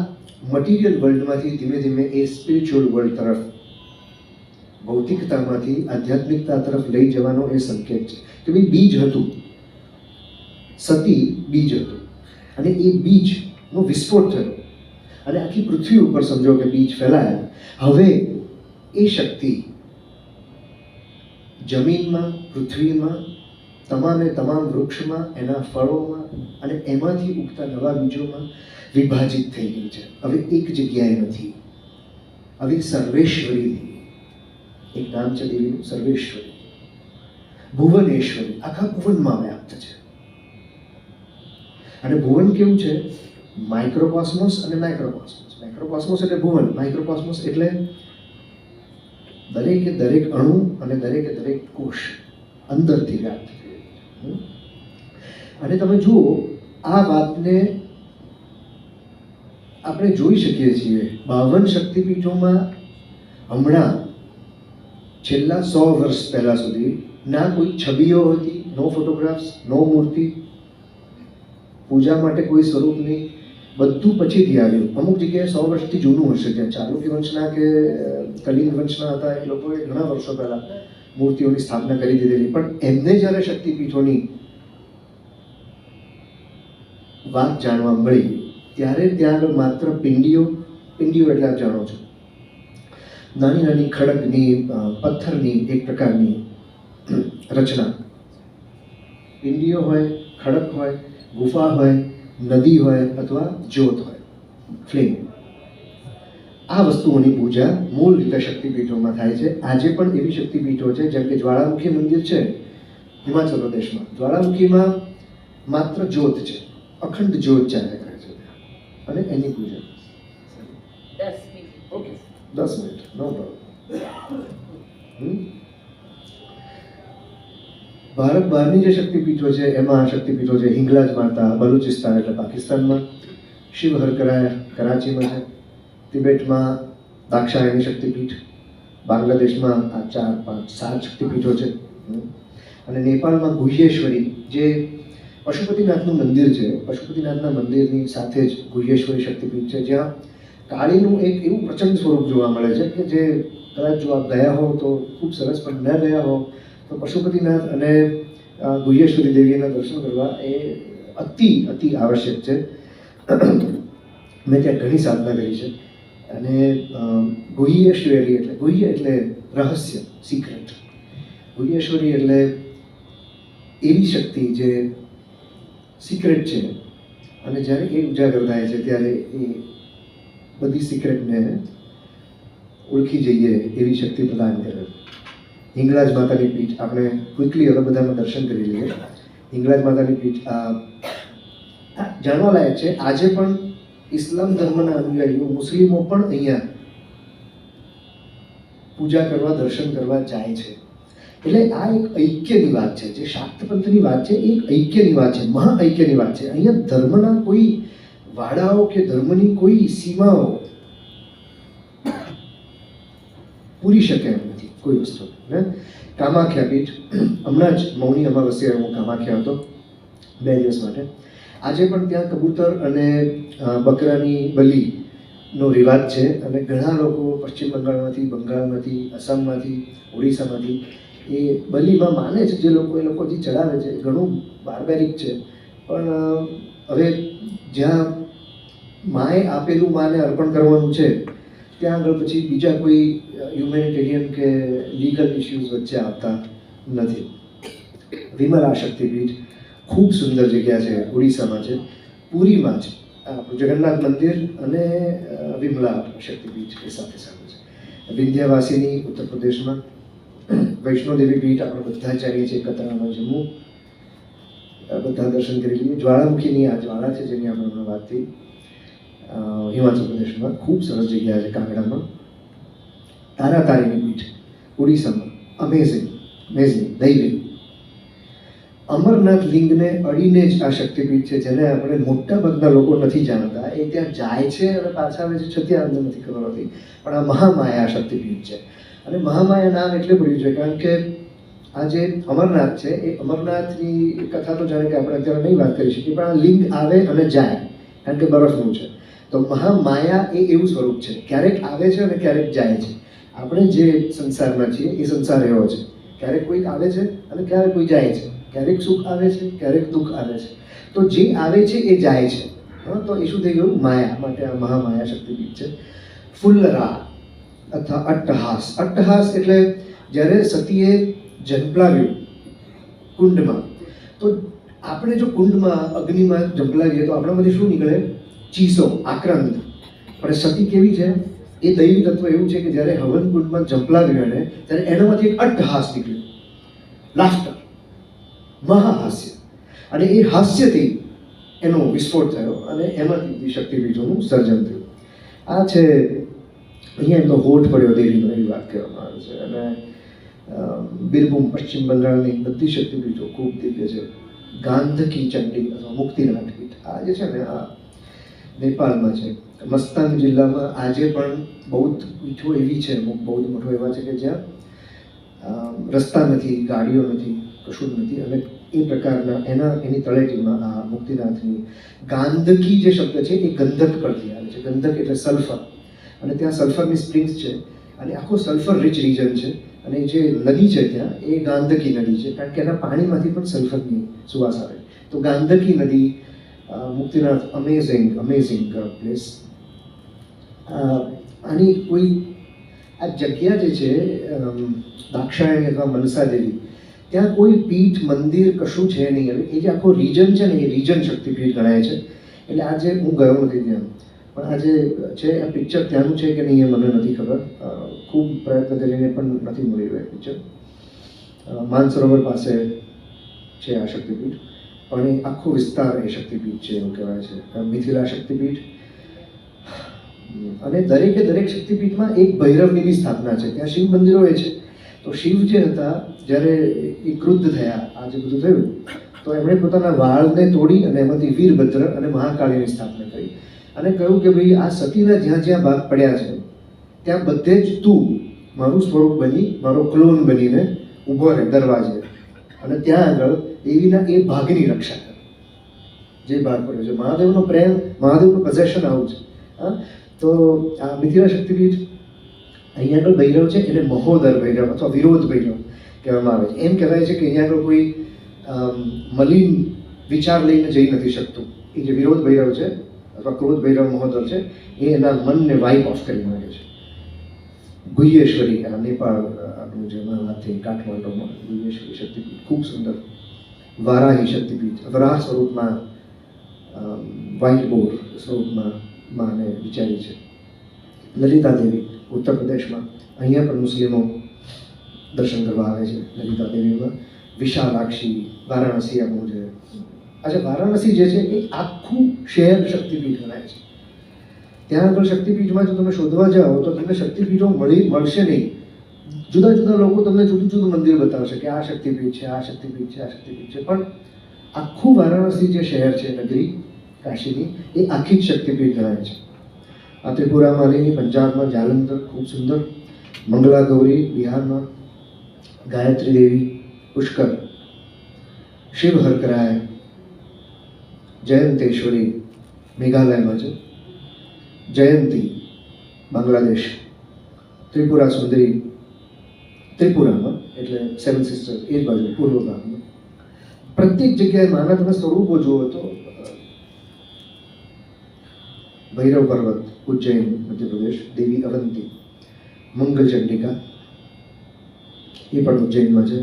S1: મટીરિયલ વર્લ્ડમાંથી ધીમે ધીમે એ સ્પિરિચ્યુઅલ વર્લ્ડ તરફ, ભૌતિકતામાંથી આધ્યાત્મિકતા તરફ લઈ જવાનો એ સંકેત છે કે ભાઈ બીજ હતું, સતી બીજ હતું, અને એ બીજનો વિસ્ફોટ થયો અને આખી પૃથ્વી ઉપર સમજો કે બીજ ફેલાયા. હવે એ શક્તિ જમીનમાં, પૃથ્વીમાં, તમામે તમામ વૃક્ષમાં, એના ફળોમાં અને એમાંથી ઉગતા નવા બીજોમાં વિભાજિત થઈ ગઈ છે. હવે એક જગ્યાએ નથી, હવે સર્વેશ્વરી, એક નામ છે દેવીનું, સર્વેશ્વરી, ભુવનેશ્વરી, આખા ભુવનમાં વ્યાપ્ત છે. અને ભુવન કેવું છે? માઇક્રોકોસ્મોસ અને માઇક્રોકોસ્મોસ. માઇક્રોકોસ્મોસ એટલે ભુવન, માઇક્રોકોસ્મોસ એટલે દરેકે દરેક અણુ અને દરેકે દરેક કોષ અંદરથી વ્યાપ્ત થઈ. અને તમે જુઓ આ વાતને આપણે જોઈ શકીએ છીએ 52 શક્તિપીઠોમાં. હમણાં છેલ્લા 100 વર્ષ પહેલા સુધી ના કોઈ છબીઓ હતી, નો ફોટોગ્રાફ્સ, નો મૂર્તિ, પૂજા માટે કોઈ સ્વરૂપ નહીં, બધું પછીથી આવ્યું. અમુક જગ્યાએ 100 વર્ષથી જૂનું હશે, ત્યાં ચાલુક્ય વંશના કે કલિંગ વંશના હતા, એ લોકોએ ઘણા વર્ષો પહેલા મૂર્તિઓની સ્થાપના કરી દીધેલી. પણ એમને જ્યારે શક્તિપીઠોની વાત જાણવા મળી ત્યારે ત્યાં આગળ માત્ર પિંડીઓ એટલે આપ જાણો છો, નાની નાની ખડકની, પથ્થરની એક પ્રકારની રચના. પિંડીઓ હોય, ખડક હોય, ગુફા હોય, નદી હોય અથવા જ્યોત હોય, ફ્લેમ. આ વસ્તુઓની પૂજા મૂળ રીતે શક્તિપીઠોમાં થાય છે. આજે પણ એવી શક્તિપીઠો છે, જેમ કે જ્વાળામુખી મંદિર છે હિમાચલ પ્રદેશમાં. જ્વાળામુખીમાં માત્ર જ્યોત છે, અખંડ જ્યોત ચાલે કરે છે અને એની પૂજા.
S2: 10 મિનિટ.
S1: ઓકે, 10 મિનિટ, નો પ્રોબ્લેમ. ભારત બહારની જે શક્તિપીઠો છે એમાં આ શક્તિપીઠો છે હિંગલાજ માતા બલુચિસ્તાન એટલે પાકિસ્તાનમાં, શિવહર કરાચીમાં છે, તિબેટમાં દાક્ષાયણી શક્તિપીઠ, બાંગ્લાદેશમાં આ 4, 5, 7 શક્તિપીઠો છે, અને નેપાળમાં ગુહ્યેશ્વરી જે પશુપતિનાથનું મંદિર છે. પશુપતિનાથના મંદિરની સાથે જ ગુહ્યેશ્વરી શક્તિપીઠ છે, જ્યાં કાળીનું એક એવું પ્રચંડ સ્વરૂપ જોવા મળે છે કે જે કદાચ જો આપ ગયા હો તો ખૂબ સરસ, પણ ન ગયા હો તો પશુપતિનાથ અને ગુહ્યેશ્વરી દેવીના દર્શન કરવા એ અતિ આવશ્યક છે. મેં ત્યાં ઘણી સાધના કરી છે. અને ગુહ્યેશ્વરી એટલે ગુહ્ય એટલે રહસ્ય, સિક્રેટ. ગુહ્યેશ્વરી એટલે એવી શક્તિ જે સિક્રેટ છે, અને જ્યારે એ ઉજાગર થાય છે ત્યારે એ બધી સિક્રેટને ઓળખી જઈએ એવી શક્તિ પ્રદાન કરે. હિંગલાજ માતાની પીઠ આપણે ક્વિકલી હવે બધામાં દર્શન કરી લઈએ. હિંગલાજ માતાની પીઠ જાણવા લાયક છે. આજે પણ ઇસ્લામ ધર્મના અનુયાયીઓ, મુસ્લિમો પણ અહીંયા પૂજા કરવા, દર્શન કરવા જાય છે. એટલે આ એક ઐક્યની વાત છે. જે શાક્ત પંથની વાત છે એ એક ઐક્યની વાત છે, મહા ઐક્યની વાત છે. અહીંયા ધર્મના કોઈ વાડાઓ કે ધર્મની કોઈ સીમાઓ પૂરી શકે એમ નથી કોઈ વસ્તુ. કામાખ્યા પીઠ, હમણાં જ મૌની અમાવસ્યાએ હું કામાખ્યા હતો 2 દિવસ માટે. આજે પણ ત્યાં કબૂતર અને બકરાની બલિનો રિવાજ છે, અને ઘણા લોકો પશ્ચિમ બંગાળમાંથી, આસામમાંથી, ઓડિશામાંથી એ બલિમાં માને છે. જે લોકો એ લોકો જે ચડાવે છે ઘણું બાર્બેરિક છે, પણ હવે જ્યાં માએ આપેલું માને અર્પણ કરવાનું છે ત્યાં આગળ પછી બીજા કોઈ હ્યુમેનિટેરિયન કે લીગલ ઇશ્યુઝ વચ્ચે આવતા નથી. વિમલા શક્તિપીઠ ખૂબ સુંદર જગ્યા છે, ઓડિશામાં છે, પુરીમાં છે. આપણું જગન્નાથ મંદિર અને વિમલા શક્તિપીઠ એ સાથે સાથે છે. વિંધ્યાવાસીની ઉત્તર પ્રદેશમાં, વૈષ્ણોદેવી પીઠ આપણે બધા જાણીએ છીએ, કતરામાં જમ્મુ, બધા દર્શન કરી લઈએ. જ્વાળામુખીની આ જ્વાળા છે જેની આપણે હમણાં વાત થઈ, હિમાચલ પ્રદેશમાં ખૂબ સરસ જગ્યા છે. કાંગડામાં તારાતારીની પીઠ, ઓડિશામાં અમેઝિંગ દૈવી. અમરનાથ લિંગને અડીને જ આ શક્તિપીઠ છે, જેને આપણે મોટા ભાગના લોકો નથી જાણતા. એ ત્યાં જાય છે અને પાછા આવે છે છતાં અમને નથી ખબર હોતી. પણ આ મહામાયા શક્તિપીઠ છે. અને મહામાયા નામ એટલે પડ્યું છે કારણ કે આ જે અમરનાથ છે એ અમરનાથની કથા તો જાણે કે આપણે અત્યારે નહીં વાત કરી શકીએ, પણ આ લિંગ આવે અને જાય કારણ કે બરફનું છે. તો મહામાયા એ એવું સ્વરૂપ છે, ક્યારેક આવે છે અને ક્યારેક જાય છે. આપણે જે સંસારમાં છીએ એ સંસાર એવો છે, ક્યારેક કોઈક આવે છે અને ક્યારેક કોઈ જાય છે, ક્યારેક સુખ આવે છે, ક્યારેક દુઃખ આવે છે. તો જે આવે છે એ જાય છે. તો એ શું થઈ ગયું? માયા. માટે આ મહામાયા શક્તિપીઠ છે. ફુલ્લરા અથવા અટ્ટહાસ. અટ્ટહાસ એટલે જ્યારે સતીએ ઝંપલાવ્યું કુંડમાં, તો આપણે જો કુંડમાં અગ્નિમાં ઝંપલાવીએ તો આપણામાંથી શું નીકળે? ચીસો, આક્રંદ. પણ સતી કેવી છે? એ દૈવી તત્વ એવું છે કે જ્યારે હવન કુંડમાં ઝંપલાવ્યું એને, ત્યારે એનામાંથી એક અટ્ટહાસ નીકળ્યું, લાફ્ટર, મહાહાસ્ય. અને એ હાસ્યથી એનો વિસ્ફોટ થયો અને એમાંથી શક્તિપીઠોનું સર્જન થયું. આ છે અહીંયા એમનો હોઠ પડ્યો દેવીનો, એવી વાત કહેવામાં આવે છે. અને બિરભૂમ, પશ્ચિમ બંગાળની બધી શક્તિપીઠો ખૂબ દિવ્ય છે. ગાંધકી ચંડી અથવા મુક્તિનાથ પીઠ આ જે છે ને આ નેપાળમાં છે. મસ્તાંગ જિલ્લામાં આજે પણ બૌદ્ધ પીઠો એવી છે, બૌદ્ધ મઠો એવા છે કે જ્યાં રસ્તા નથી, ગાડીઓ નથી, કશું જ નથી. અને એ પ્રકારના એની તળેટીમાં આ મુક્તિનાથની ગાંધકી જે શબ્દ છે એ ગંધક પરથી આવે છે. ગંધક એટલે સલ્ફર, અને ત્યાં સલ્ફરની સ્પ્રિંગ્સ છે અને આખો સલ્ફર રિચ રિજન છે. અને જે નદી છે ત્યાં એ ગાંધકી નદી છે, કારણ કે એના પાણીમાંથી પણ સલ્ફરની સુવાસ આવે. તો ગાંધકી નદી, મુક્તિનાથ, અમેઝિંગ પ્લેસ. આની કોઈ આ જગ્યા જે છે દાક્ષાયણી અથવા મનસા દેવી, ત્યાં કોઈ પીઠ, મંદિર કશું છે નહીં. હવે એ જે આખો રીજન છે ને એ રીજન શક્તિપીઠ ગણાય છે. એટલે આજે હું ગયો નથી ત્યાં, પણ આજે છે આ પિક્ચર ત્યાંનું છે કે નહીં એ મને નથી ખબર. ખૂબ પ્રયત્ન કરીને પણ નથી મળી રહ્યું પિક્ચર. માનસરોવર પાસે છે આ શક્તિપીઠ, પણ એ આખો વિસ્તાર એ શક્તિપીઠ છે એવું કહેવાય છે, મિથિલા શક્તિપીઠ. અને દરેક શક્તિપીઠમાં એક ભૈરવની બી સ્થાપના છે. ત્યાં શિવ મંદિરો એ છે. તો શિવ જે હતા જ્યારે એ ક્રુદ્ધ થયા, આ જે બધું થયું, તો એમણે પોતાના વાળને તોડી અને એમાંથી વીરભદ્ર અને મહાકાળીની સ્થાપના કરી અને કહ્યું કે ભાઈ આ સતીના જ્યાં જ્યાં ભાગ પડ્યા છે ત્યાં બધે જ તું મારું સ્વરૂપ બની, મારો ક્લોન બનીને ઊભો રહે દરવાજે, અને ત્યાં આગળ દેવીના એ ભાગની રક્ષા કર જે ભાગ પડ્યો છે. મહાદેવનો પ્રેમ, મહાદેવનું પોઝેશન આવું છે. હા, તો આ મિથિલા શક્તિપીઠ અહીંયા આગળ ભૈરવ છે એટલે મહોદર ભૈરવ અથવા વિરોધ ભૈરવ કહેવામાં આવે છે. એમ કહેવાય છે કે અહીંયા આગળ કોઈ મલિન વિચાર લઈને જઈ નથી શકતું. એ જે વિરોધ ભૈરવ છે અથવા ક્રોધ ભૈરવ મહોદર છે એ એના મનને વાઇપ ઓફ કરી નાખે છે. ગુહ્યેશ્વરી, આ નેપાળ આપણું જે વાત થઈ કાઠમાંડુમાં, ગુહ્યેશ્વરી શક્તિપીઠ ખૂબ સુંદર. વારાહી શક્તિપીઠ, વરાહ સ્વરૂપમાં, વ્હાઇટ બોર સ્વરૂપમાં માને વિચારી છે. લલિતા દેવી ઉત્તર પ્રદેશમાં, અહીંયા પણ મુસ્લિમો દર્શન કરવા આવે છે લલિતા દેવીમાં. વિશાલાક્ષી, વારાણસી આપણું છે. अच्छा, વારાણસી જે છે એ આખું શહેર શક્તિપીઠ ગણાય છે. ત્યાં આગળ શક્તિપીઠમાં જો તમે શોધવા જાઓ તો તમને શક્તિપીઠો મળશે નહીં. જુદા જુદા લોકો તમને જુદું જુદું મંદિર બતાવશે કે આ શક્તિપીઠ છે, આ શક્તિપીઠ છે, આ શક્તિપીઠ છે, પણ આખું વારાણસી જે શહેર છે, નગરી કાશીની, એ આખી જ શક્તિપીઠ ગણાય છે. આ ત્રિપુરા માલીની પંજાબમાં, જાલંધર ખૂબ સુંદર, મંગલા ગૌરી બિહારમાં, ગાયત્રી દેવી પુષ્કર, શિવ હરકરાય, જયંતેશ્વરી મેઘાલયમાં છે, જયંતી બાંગ્લાદેશ, ત્રિપુરા સુંદરી ત્રિપુરામાં એટલે સેવન સિસ્ટર્સ એ જ બાજુ પૂર્વ ભાગમાં. પ્રત્યેક જગ્યાએ માના તમે સ્વરૂપો જુઓ તો ભૈરવ પર્વત ઉજ્જૈન મધ્યપ્રદેશ, દેવી અવંતી, મંગલ ચંડિકા એ પણ ઉજ્જૈનમાં છે.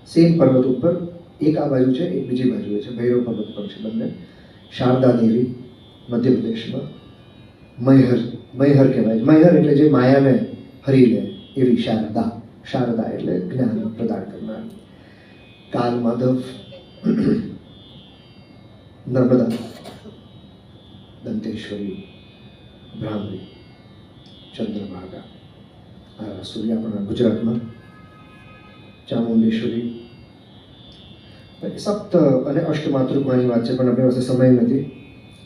S1: સેમ પર્વત ઉપર એક આ બાજુ છે, એક બીજી બાજુ છે, ભૈરવ પર્વત પર છે બંને. શારદા દેવી મધ્યપ્રદેશમાં, મૈહર કહેવાય. મૈહર એટલે જે માયાને હરી લે એવી શારદા. શારદા એટલે જ્ઞાન પ્રદાન કરનાર. કાલ માધવ, નર્મદા, દંતેશ્વરી, ભ્રામરી, ચંદ્રભાગા, સૂર્ય આપણા ગુજરાતમાં, ચામુંડેશ્વરી. સપ્ત અને અષ્ટ માતૃકાની વાત છે પણ આપણી પાસે સમય નથી.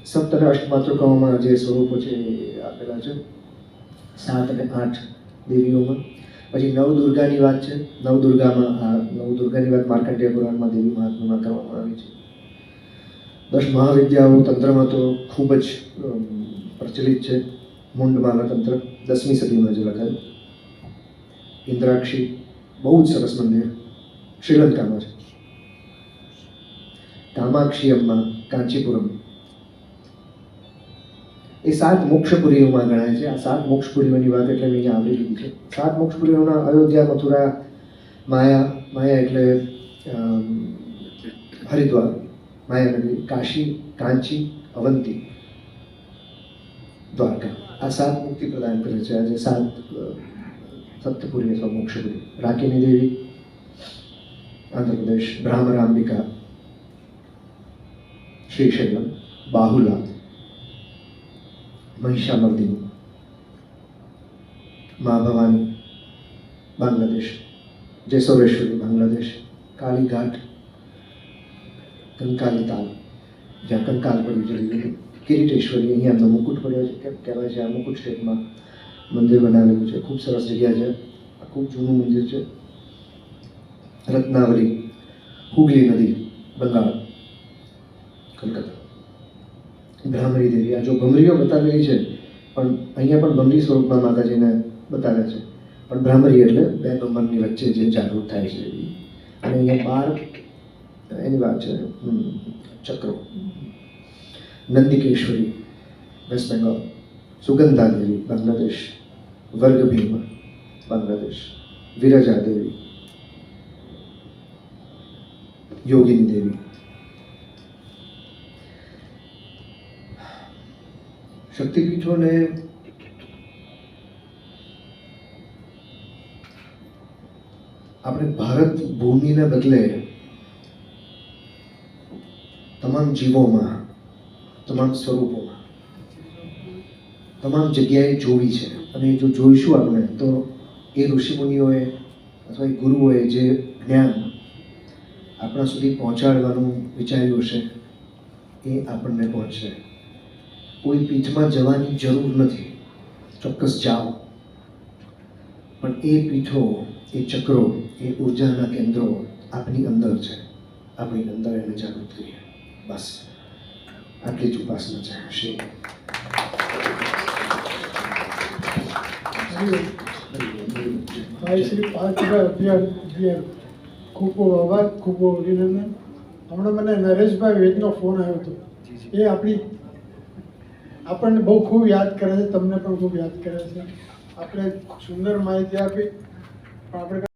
S1: સપ્ત અને અષ્ટ માતૃકાઓમાં જે સ્વરૂપો છે એ આપેલા છે 7 અને 8 દેવીઓમાં. પછી નવદુર્ગાની વાત છે. નવદુર્ગાની વાત માર્કંડેય પુરાણમાં દેવી મહાત્મ્યમાં કરવામાં આવી છે. 10 મહાવિદ્યાઓ તંત્રમાં તો ખૂબ જ પ્રચલિત છે. મુંડમાલા તંત્ર 10મી સદીમાં જે લખાયું. ઇન્દ્રાક્ષી બહુ જ સરસ મંદિર શ્રીલંકામાં છે. કામાક્ષી અમ્મા કાંચીપુરમ, એ 7 મોક્ષપુરીઓમાં ગણાય છે. આ 7 મોક્ષપુરીઓની વાત એટલે મેં અહીંયા આવરી લીધી છે. 7 મોક્ષપુરીઓના અયોધ્યા, મથુરા, માયા એટલે હરિદ્વાર, માયાનગરી, કાશી, કાંચી, અવંતી, દ્વારકા. આ 7 મુક્તિ પ્રદાન કરે છે. આજે 7 સપ્તપુરી અથવા મોક્ષપુરી. રાકીની દેવી આંધ્રપ્રદેશ, ભ્રામરાંબિકા શ્રીશૈલમ, બાહુલા, મહિષામર્દિની, મા ભવાની બાંગ્લાદેશ, જેસોરેશ્વરી બાંગ્લાદેશ, કાલીઘાટ, કંકાલી તાલ જ્યાં કંકાલ પડ્યું છે, કિરીટેશ્વરી અહીંયા એમનો મુકુટ પડ્યો છે. કેમ કહેવાય છે આ મુકુટ શેપમાં મંદિર બનાવેલું છે. ખૂબ સરસ જગ્યા છે. આ ખૂબ જૂનું મંદિર છે. રત્નાવલી, હુગલી નદી, બંગાળ, કલકત્તા. ભ્રામરી દેવી, આ જો ભમરીઓ બતાવેલી છે પણ અહીંયા પણ ભમરી સ્વરૂપમાં માતાજીને બતાવ્યા છે, પણ ભ્રામરી એટલે 2 ભમરની વચ્ચે જે જાગૃત થાય છે એવી. અને અહીંયા 12 એની વાત છે ચક્રો. નંદિકેશ્વરી વેસ્ટ બેંગાલ, સુગંધા દેવી બાંગ્લાદેશ, વર્ગભીમા બાંગ્લાદેશ, વિરજા દેવી, યોગિની દેવી, શક્તિપીઠોને આપણે ભારત ભૂમિને બદલે તમામ જીવોમાં, તમામ સ્વરૂપોમાં, તમામ જગ્યાએ જોવી છે. અને જો જોઈશું આપણે તો એ ઋષિમુનિઓએ અથવા એ ગુરુઓએ જે જ્ઞાન આપણા સુધી પહોંચાડવાનું વિચાર્યું હશે એ આપણને પહોંચશે. કોઈ પીઠમાં જવાની જરૂર નથી, ચોક્કસ જાઓ, પણ એ પીઠો, એ ચક્રો, એ ઉર્જાના કેન્દ્રો આપની અંદર છે. આપણી અંદર એને જાગૃત કરીએ. બસ આટલી જ ઉપાસના છે. શ્રી
S3: ભાઈ શ્રી પાર્થભાઈ અભિયાન ખૂબ ખૂબ આભાર, ખૂબ ખૂબ અભિનંદન. હમણાં મને નરેશભાઈ વેદનો ફોન આવ્યો હતો. એ આપણને બહુ ખૂબ યાદ કરે છે, તમને પણ ખૂબ યાદ કરે છે. આપણે સુંદર માહિતી આપી, પણ આપણે